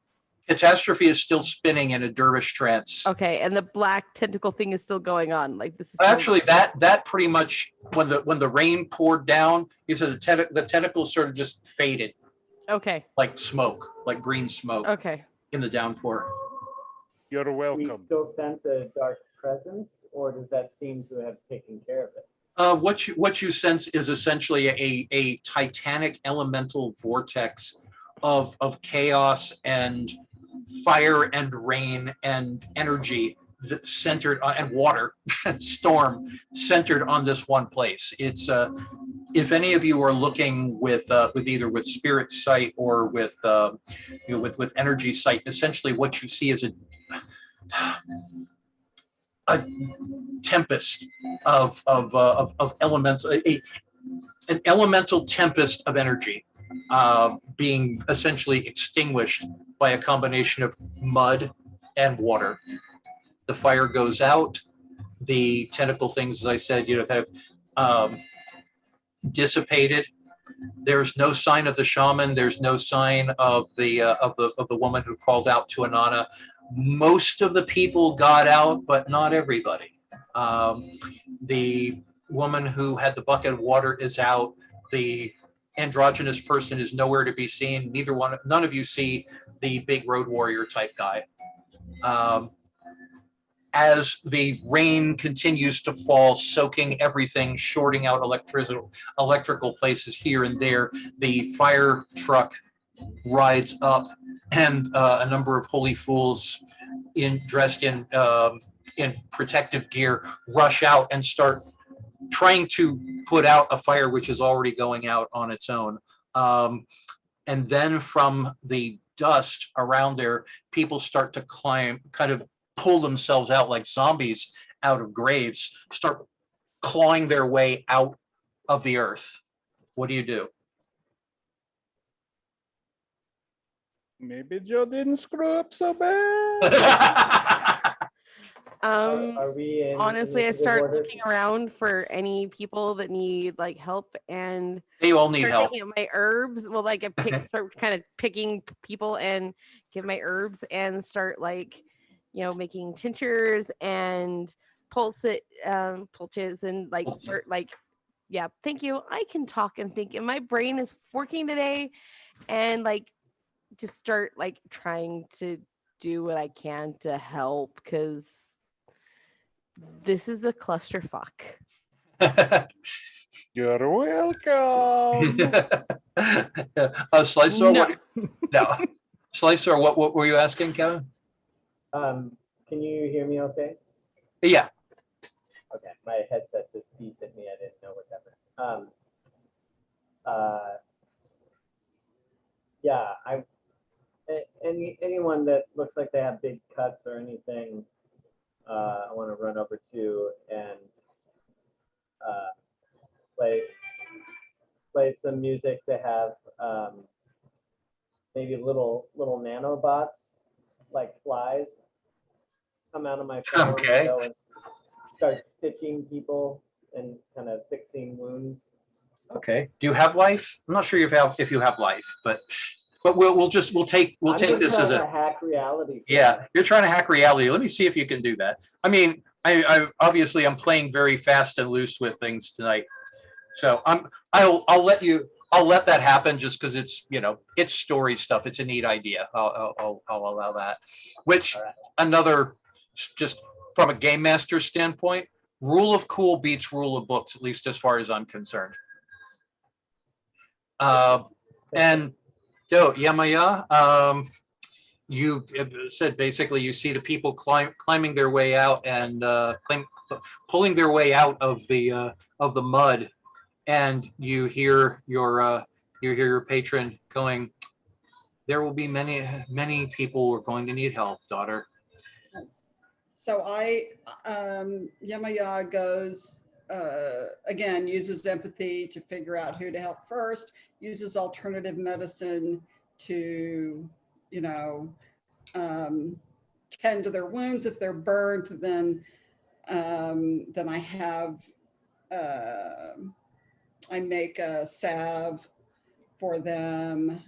Catastrophe is still spinning in a dervish trance. Okay, and the black tentacle thing is still going on. Like this is actually that pretty much when the rain poured down, you said the tentacles sort of just faded. Okay. Like smoke, like green smoke. Okay. In the downpour. You're welcome. Do we still sense a dark presence, or does that seem to have taken care of it? What you sense is essentially a titanic elemental vortex of chaos and fire and rain and energy that centered and water storm centered on this one place. It's if any of you are looking with either with spirit sight or with with energy sight, essentially what you see is a tempest of elemental, an elemental tempest of energy being essentially extinguished by a combination of mud and water. The fire goes out. The tentacle things, as I said, kind of dissipated. There's no sign of the shaman. There's no sign of the woman who crawled out to Inanna. Most of the people got out, but not everybody. The woman who had the bucket of water is out. The androgynous person is nowhere to be seen. None of you see the big road warrior type guy. As the rain continues to fall, soaking everything, shorting out electrical places here and there, the fire truck rides up, and a number of holy fools dressed in protective gear rush out and start trying to put out a fire which is already going out on its own. And then from the dust around there, people start to climb, kind of pull themselves out like zombies out of graves, start clawing their way out of the earth. What do you do? Maybe Joe didn't screw up so bad. Are we in honestly, I initiative start order? looking around for any people that need like help, and They all need start help. taking out my herbs. Well, like start kind of picking people and give my herbs and start like, making tinctures and pulses and like start like, yeah, thank you. I can talk and think, and my brain is working today, and like just start like trying to do what I can to help, because this is a clusterfuck. You're welcome. Slicer, No. no. Slicer, what were you asking, Kevin? Can you hear me okay? Yeah. Okay, my headset just beeped at me. I didn't know what that meant. Yeah, anyone that looks like they have big cuts or anything, I want to run over to and play some music to have maybe little nanobots like flies come out of my phone. Okay. And start stitching people and kind of fixing wounds. Okay. Do you have life? I'm not sure if you have life, but we'll take this as a hack reality. Yeah, you're trying to hack reality. Let me see if you can do that. I mean, I obviously I'm playing very fast and loose with things tonight, so I'll let you I'll let that happen just because it's, you know, it's story stuff. It's a neat idea. I'll allow that. Which All right. another, just from a game master standpoint, rule of cool beats rule of books, at least as far as I'm concerned. And Yamaya, you said basically you see the people climbing their way out and pulling their way out of the mud, and you hear your patron going, "There will be many people who are going to need help, daughter." Yes. So Yamaya goes, again, uses empathy to figure out who to help first, uses alternative medicine to, you know, tend to their wounds. If they're burned, then I have, I make a salve for them.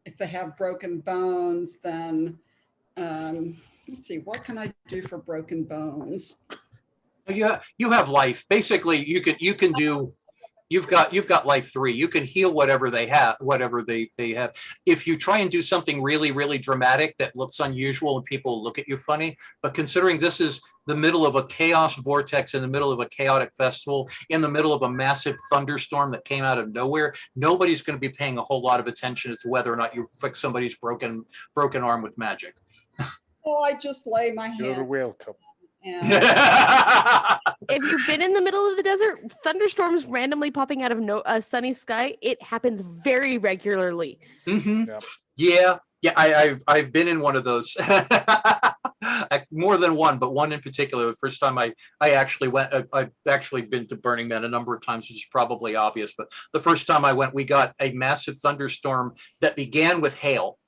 If they have broken bones, then let's see, what can I do for broken bones? You have life. Basically, you can do. You've got life 3. You can heal whatever they have. If you try and do something really, really dramatic that looks unusual and people look at you funny, but considering this is the middle of a chaos vortex, in the middle of a chaotic festival, in the middle of a massive thunderstorm that came out of nowhere, nobody's going to be paying a whole lot of attention as to whether or not you fix somebody's broken arm with magic. Oh, I just lay my You're hand welcome. and If you've been in the middle of the desert, thunderstorms randomly popping out of a sunny sky, it happens very regularly. Mm-hmm. Yeah. Yeah. I've been in one of those. More than one, but one in particular. The first time I actually went, I've actually been to Burning Man a number of times, which is probably obvious. But the first time I went, we got a massive thunderstorm that began with hail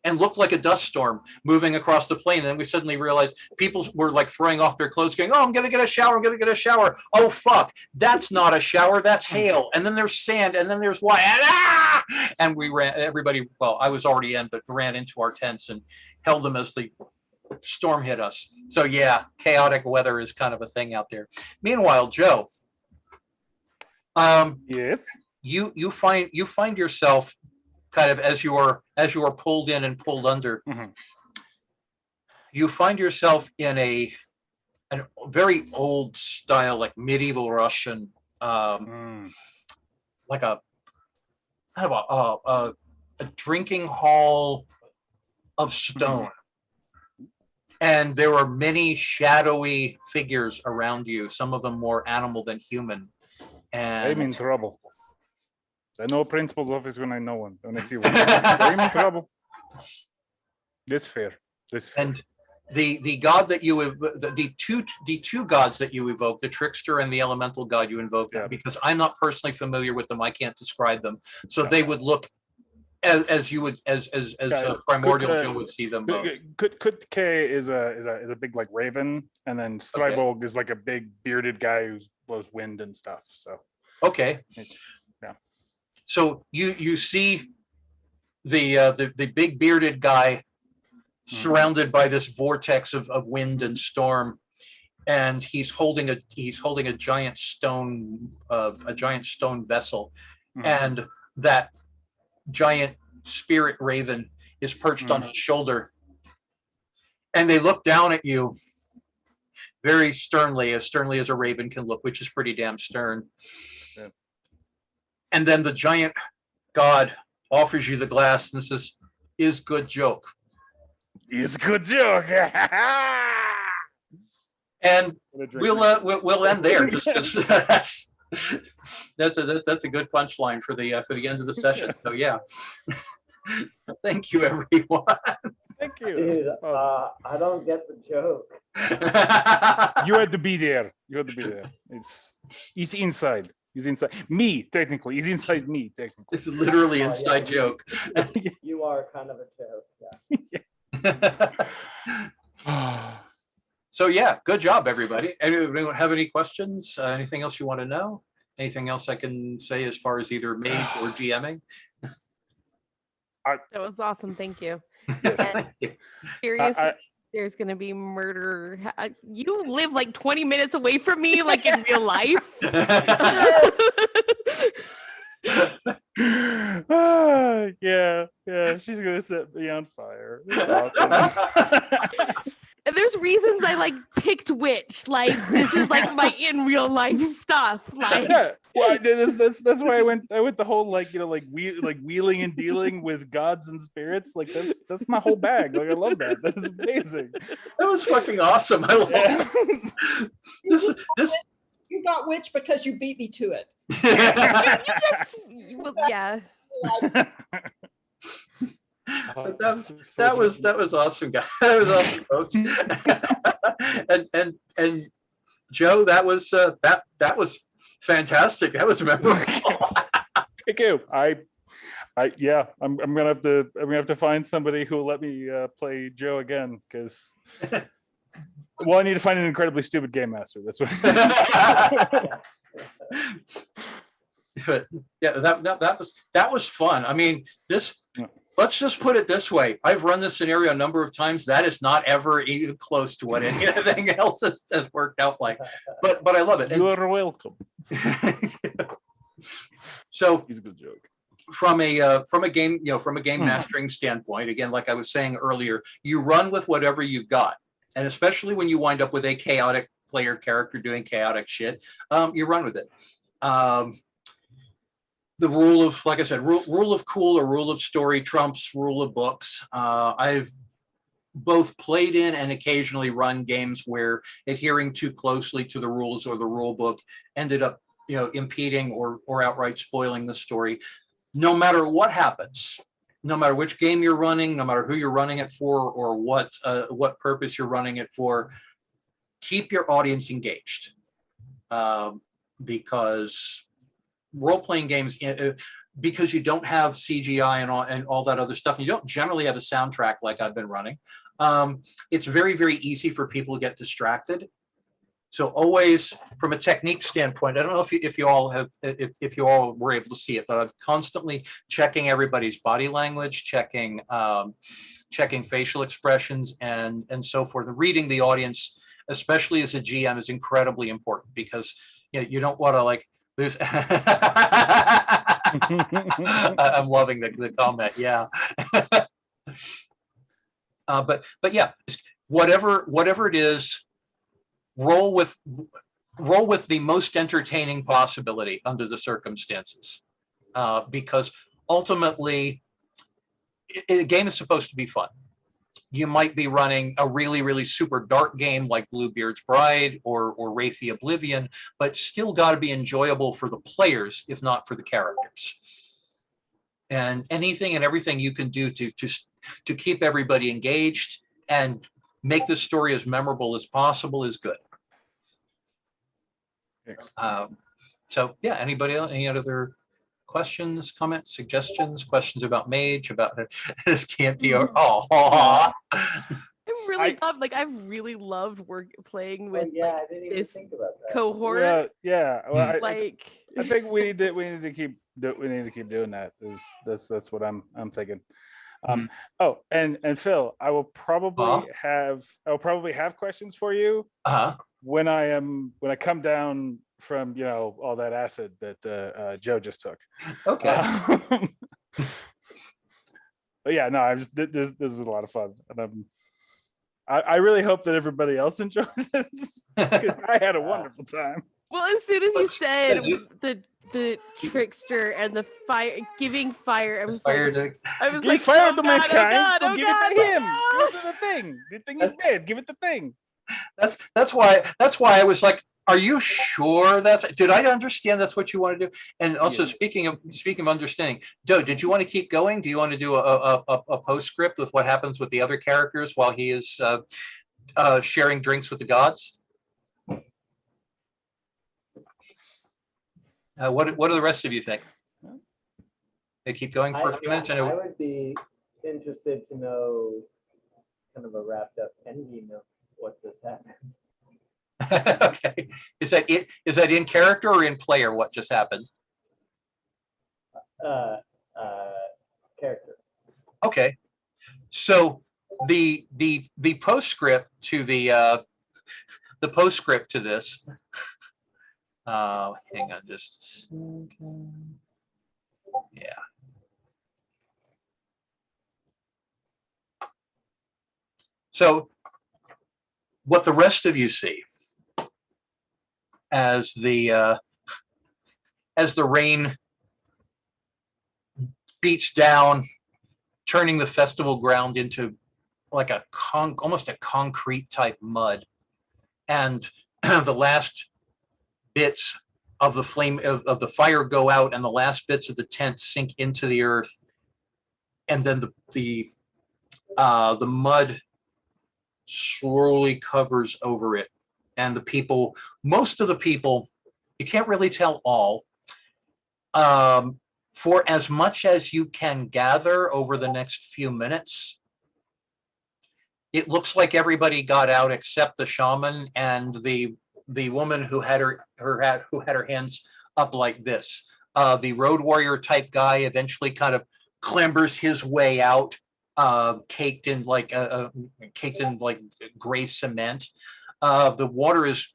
and looked like a dust storm moving across the plain. And then we suddenly realized people were like throwing off their clothes going, "Oh, I'm going to get a shower. I'm going to get a shower. Oh, fuck. That's not a shower. That's hail." And then there's sand. And then there's what? And we ran, everybody, well, I was already in, but ran into our tents and held them as the storm hit us. So yeah, chaotic weather is kind of a thing out there. Meanwhile, Joe, Yes. you find yourself kind of as you are pulled in and pulled under, Mhm. you find yourself in a very old style, like medieval Russian, like a kind of a drinking hall of stone. And there are many shadowy figures around you, some of them more animal than human. I'm in And trouble. I know principal's office when I know one. When I see one, I'm in trouble. That's fair. That's fair. and the god that you the two gods that you evoke, the trickster and the elemental god you invoke, Yeah. because I'm not personally familiar with them, I can't describe them. So they would look as you would as primordial Could, Joe would see them both. K is a big like raven, and then Strybolg is like a big bearded guy who blows wind and stuff. So Okay. yeah. So you see the big bearded guy surrounded by this vortex of wind and storm, and he's holding a giant stone vessel, and that giant spirit raven is perched on his shoulder, and they look down at you very sternly as a raven can look, which is pretty damn stern. Yeah. And then the giant god offers you the glass and says, "Is good joke." It's a good joke. And we'll end there. Just that's a good punchline for the end of the session. So yeah, thank you everyone. Thank you. Dude, I don't get the joke. You had to be there. You had to be there. He's inside. He's inside me. Technically, he's inside me. Technically, It's literally Oh, inside yeah. joke. You are kind of a joke. Yeah. So yeah, good job, everybody. Anyone have any questions? Anything else you want to know? Anything else I can say as far as either Mage or GMing? That was awesome. Thank you. Yes. And seriously, there's gonna be murder. You live like 20 minutes away from me, like in real life. Yeah, she's gonna set me on fire. That's awesome. And there's reasons I like picked which. Like this is like my in real life stuff. Like Yeah, well, that's why I went the whole like wheeling and dealing with gods and spirits. Like that's my whole bag. Like I love that. That is amazing. That was fucking awesome. I love this. You got witch because you beat me to it. well, yeah. That was awesome, guys. That was awesome, folks. and Joe, that was fantastic. That was memorable. Thank you. I'm gonna have to find somebody who will let me play Joe again because. Well, I need to find an incredibly stupid game master. That's what. But yeah, that was fun. I mean, let's just put it this way. I've run this scenario a number of times. That is not ever even close to what anything else has worked out like. But I love it. You are welcome. So he's a good joke. From a game mastering standpoint, again, like I was saying earlier, you run with whatever you've got. And especially when you wind up with a chaotic player character doing chaotic shit, you run with it. The rule of, like I said, rule of cool or rule of story trumps rule of books. I've both played in and occasionally run games where adhering too closely to the rules or the rule book ended up, impeding or outright spoiling the story. No matter what happens, no matter which game you're running, no matter who you're running it for, or what purpose you're running it for, keep your audience engaged. Because role-playing games, because you don't have CGI and all that other stuff, and you don't generally have a soundtrack like I've been running, it's very, very easy for people to get distracted. So always, from a technique standpoint, I don't know if you all were able to see it, but I'm constantly checking everybody's body language, checking facial expressions, and so forth. Reading the audience, especially as a GM, is incredibly important because you don't want to like lose. I'm loving the comment. Yeah. But yeah, whatever it is. Roll with the most entertaining possibility under the circumstances, because ultimately a game is supposed to be fun. You might be running a really, really super dark game like Bluebeard's Bride or Wraith the Oblivion, but still got to be enjoyable for the players, if not for the characters. And anything and everything you can do to keep everybody engaged and make the story as memorable as possible is good. So yeah, anybody else, any other questions, comments, suggestions, questions about Mage, about this can't be I'm really bummed. Like I've really loved playing with I didn't even this think about that. cohort. Yeah. Well, I think we need to keep doing that. That's what I'm thinking. Oh, and Phil, I will probably have questions for you when I come down from all that acid that Joe just took. Okay. But yeah, no, this was a lot of fun, and I really hope that everybody else enjoys this because I had a wonderful time. Well, as soon as you said the trickster and the giving fire, I was like, Give fire to mankind, oh so give God, it to him. Give it to the thing. The thing is dead. Give it the thing. That's why I was like, are you sure did I understand that's what you want to do? And also speaking of understanding, Doe, did you want to keep going? Do you want to do a postscript with what happens with the other characters while he is sharing drinks with the gods? What do the rest of you think? They keep going for a few minutes? I would be interested to know kind of a wrapped up ending of what just happened. Okay. Is that in character or in player what just happened? Character. Okay. So the postscript to the postscript to this. Hang on just a second. Yeah. So what the rest of you see as the rain beats down, turning the festival ground into like almost a concrete type mud, and the last bits of the flame of the fire go out, and the last bits of the tent sink into the earth, and then the mud slowly covers over it, and the people, most of the people, you can't really tell all, for as much as you can gather over the next few minutes, it looks like everybody got out except the shaman and the woman who had her hands up like this. The road warrior type guy eventually kind of clambers his way out, caked in like gray cement. The water is,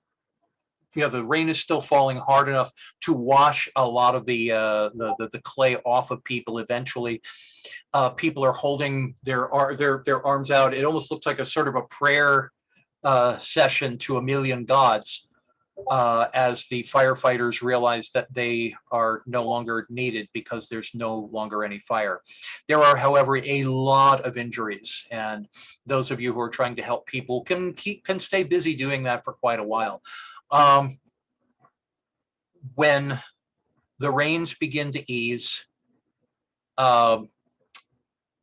the rain is still falling hard enough to wash a lot of the clay off of people. Eventually, people are holding their arms out. It almost looks like a sort of a prayer session to a million gods, as the firefighters realize that they are no longer needed because there's no longer any fire. There are, however, a lot of injuries, and those of you who are trying to help people can stay busy doing that for quite a while. When the rains begin to ease,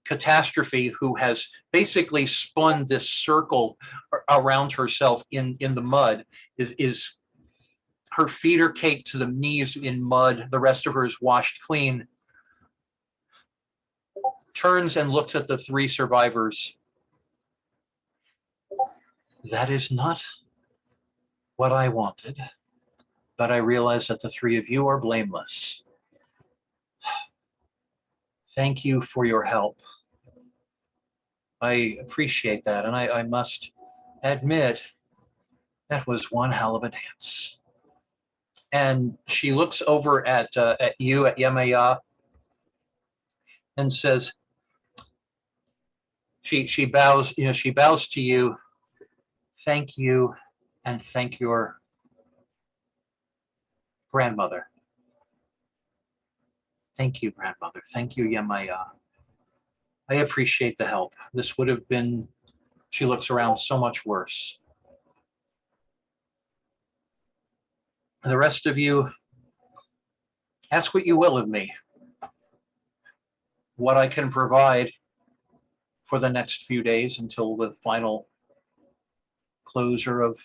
Catastrophe, who has basically spun this circle around herself in the mud, is her feet are caked to the knees in mud. The rest of her is washed clean. Turns and looks at the three survivors. That is not what I wanted, but I realize that the three of you are blameless. Thank you for your help. I appreciate that, and I must admit that was one hell of a dance. And she looks over at you, at Yemaya, and says, she bows, she bows to you. Thank you, and thank your grandmother. Thank you, grandmother. Thank you, Yemaya. I appreciate the help. This would have been, she looks around, so much worse. The rest of you, ask what you will of me. What I can provide for the next few days until the final closure of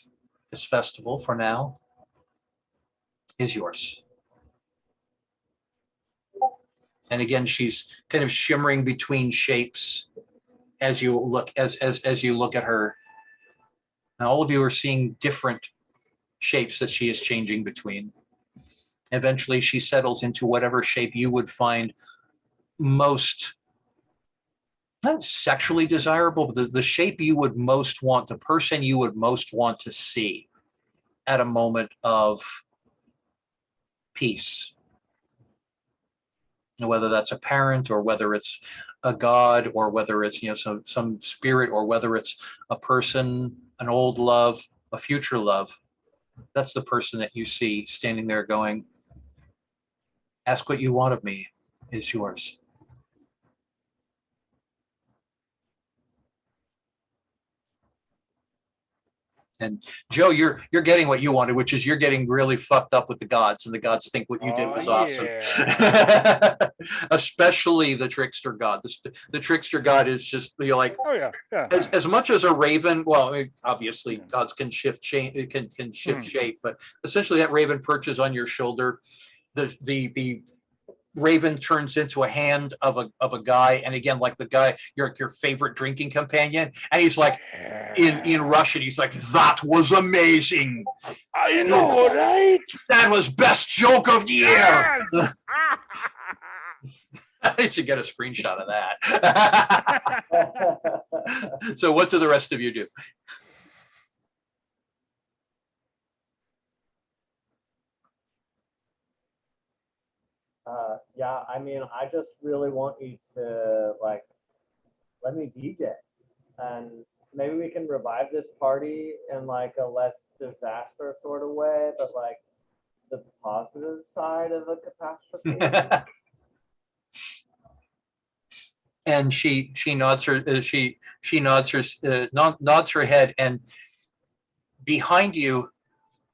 this festival for now is yours. And again, she's kind of shimmering between shapes as you look as you look at her. Now, all of you are seeing different shapes that she is changing between. Eventually, she settles into whatever shape you would find most, not sexually desirable, but the shape you would most want, the person you would most want to see at a moment of peace. Whether that's a parent, or whether it's a god, or whether it's some spirit, or whether it's a person, an old love, a future love. That's the person that you see standing there going, ask what you want of me is yours. And Joe, you're getting what you wanted, which is you're getting really fucked up with the gods, and the gods think what you did was awesome. Especially the trickster god. The trickster god is just, you're like, Oh yeah, yeah. as much as a raven. Well, I mean, obviously gods can shift shape. It can shift shape, but essentially that raven perches on your shoulder. The raven turns into a hand of a guy, and again, like the guy, your favorite drinking companion, and he's like, in Russian, he's like, that was amazing. I know, right? That was best joke of the year. Yes! I should get a screenshot of that. So what do the rest of you do? Yeah, I mean, I just really want you to like let me DJ, and maybe we can revive this party in like a less disaster sort of way, but like the positive side of a catastrophe. And she nods her nods her head, and behind you,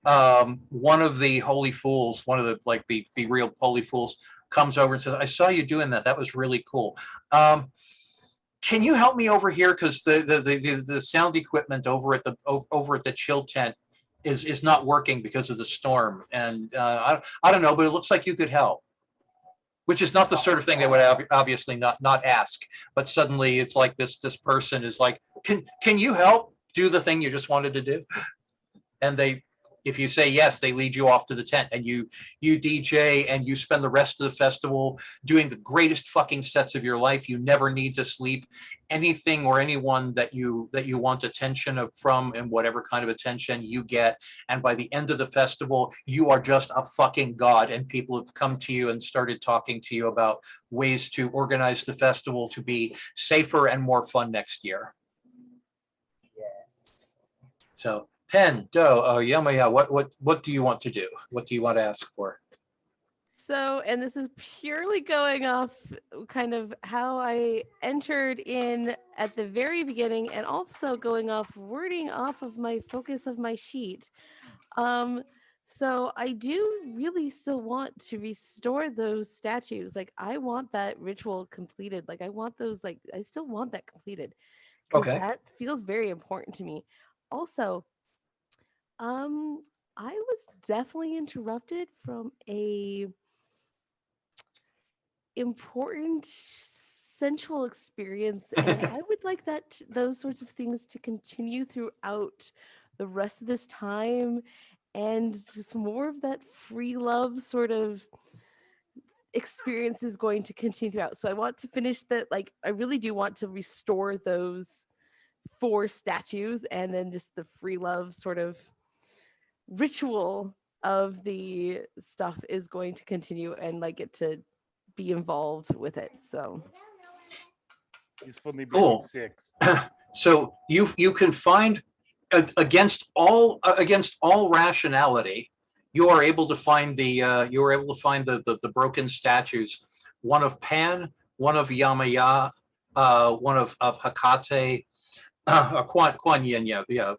one of the holy fools, one of the like the real holy fools, comes over and says, "I saw you doing that. That was really cool. Can you help me over here? Because the sound equipment over at the chill tent is not working because of the storm, and I don't know, but it looks like you could help." Which is not the sort of thing they would obviously not ask, but suddenly it's like this person is like, can you help do the thing you just wanted to do? And they, if you say yes, they lead you off to the tent, and you DJ, and you spend the rest of the festival doing the greatest fucking sets of your life. You never need to sleep. Anything or anyone that you want attention from, and whatever kind of attention you get. And by the end of the festival, you are just a fucking god, and people have come to you and started talking to you about ways to organize the festival to be safer and more fun next year. Yes. So Pen, Do, Yamaya, what do you want to do? What do you want to ask for? So, and this is purely going off kind of how I entered in at the very beginning, and also going off wording off of my focus of my sheet. So I do really still want to restore those statues. Like, I want that ritual completed. Like, I want those, like, I still want that completed. 'Cause Okay. that feels very important to me. Also, I was definitely interrupted from a important sensual experience, and I would like those sorts of things to continue throughout the rest of this time, and just more of that free love sort of experience is going to continue throughout. So I want to finish that. Like, I really do want to restore those 4 statues, and then just the free love sort of ritual of the stuff is going to continue, and like it to be involved with it. So He's only been Cool. 6. So you can find against all rationality, you are able to find the broken statues. One of Pan, one of Yamaya, one of Hecate, Kuan Yin, yeah.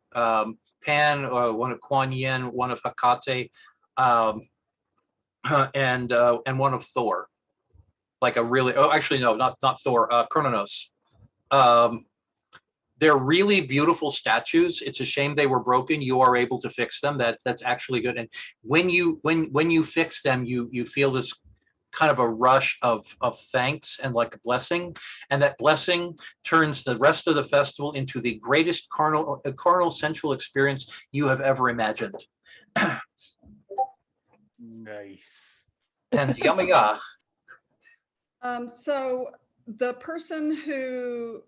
Pan, one of Kuan Yin, one of Hecate, and one of Thor. Like a really, oh, actually no, not Thor, Kronos. They're really beautiful statues. It's a shame they were broken. You are able to fix them. That's actually good. And when you fix them, you feel this kind of a rush of thanks and like a blessing, and that blessing turns the rest of the festival into the greatest carnal sensual experience you have ever imagined. Nice. And Yamaya. So the person who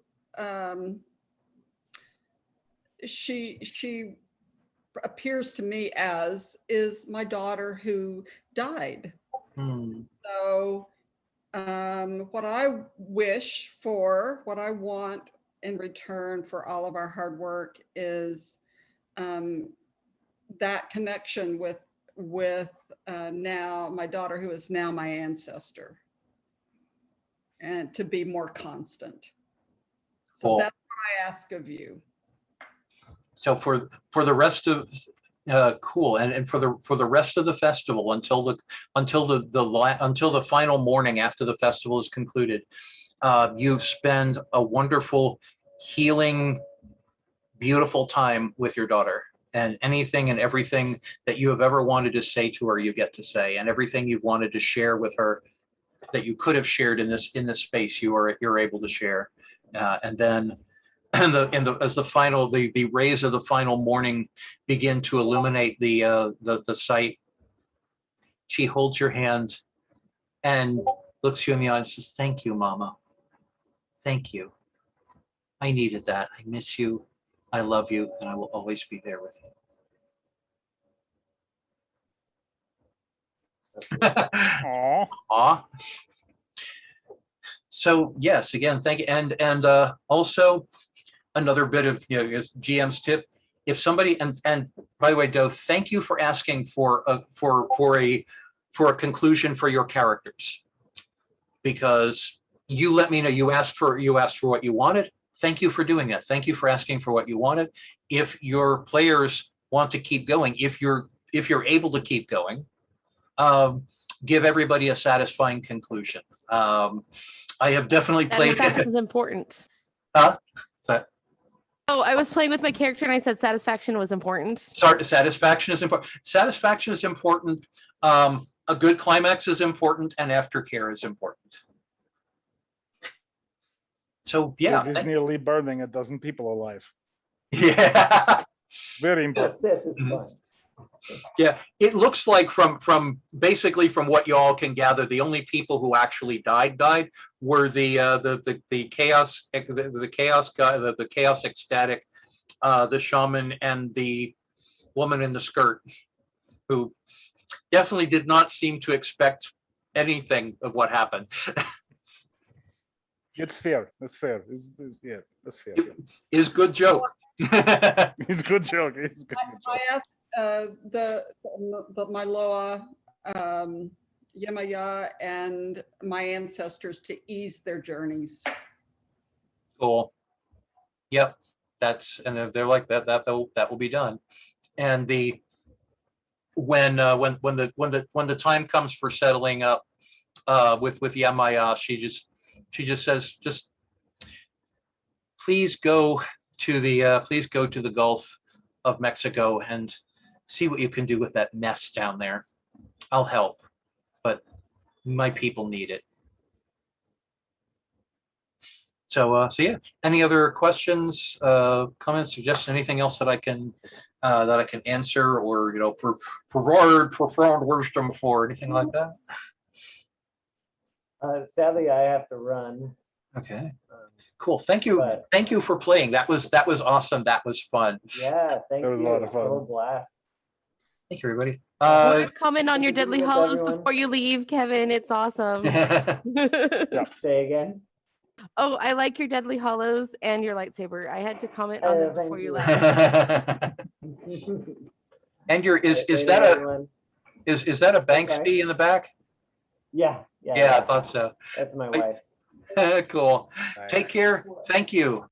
she appears to me as is my daughter who died. So what I wish for, what I want in return for all of our hard work is that connection with now my daughter, who is now my ancestor, and to be more constant. So Cool. that's what I ask of you. So for the rest of cool, and for the rest of the festival, until the final morning after the festival is concluded, you spend a wonderful, healing, beautiful time with your daughter, and anything and everything that you have ever wanted to say to her, you get to say, and everything you've wanted to share with her that you could have shared in this space, you're able to share, and then. As the rays of the final morning begin to illuminate the site, she holds your hand, and looks you in the eye and says, "Thank you, Mama. Thank you. I needed that. I miss you. I love you, and I will always be there with you." Aw. Aw. So yes, again, thank you. And also another bit of, you know, GM's tip. If somebody, and by the way, Doe, thank you for asking for a conclusion for your characters, because you let me know you asked for what you wanted. Thank you for doing that. Thank you for asking for what you wanted. If your players want to keep going, if you're able to keep going, give everybody a satisfying conclusion. I have definitely played. Satisfaction is important. Huh? So- Oh, I was playing with my character and I said satisfaction was important. Sorry, satisfaction is important. Satisfaction is important. A good climax is important, and aftercare is important. So yeah, Is nearly burning a dozen people alive. yeah, Very So important. Sith is Mhm. fun. yeah. It looks like from basically from what you all can gather, the only people who actually died were the chaos, the chaos guy, the chaos ecstatic, the shaman, and the woman in the skirt, who definitely did not seem to expect anything of what happened. It's fair. That's fair. Yeah, that's fair. Is good joke. It's a good joke. It's a good joke. I asked the Myloa, Yemaya, and my ancestors to ease their journeys. Cool. Yep. And if they're like that, that will be done. And when the time comes for settling up with Yamaya, she just says, just please go to the Gulf of Mexico and see what you can do with that mess down there. I'll help, but my people need it. So yeah. Any other questions, comments, suggestions, anything else that I can answer, or provide profound wisdom for, anything like that? Sadly, I have to run. Okay. Um, Cool. Thank you. But- Thank you for playing. That was awesome. That was fun. Yeah, thank That was a you. lot of fun. Total blast. Thank you, everybody. Comment on your good to be deadly with hollows everyone. before you leave, Kevin. It's awesome. Say again. Oh, I like your deadly hollows and your lightsaber. I had to comment on them thank before you you. left. And is Later, that everyone. a Banksy sorry? in the back? Yeah. Yeah, I thought so. That's my I- wife's. Cool. Nice. Take care. Thank you.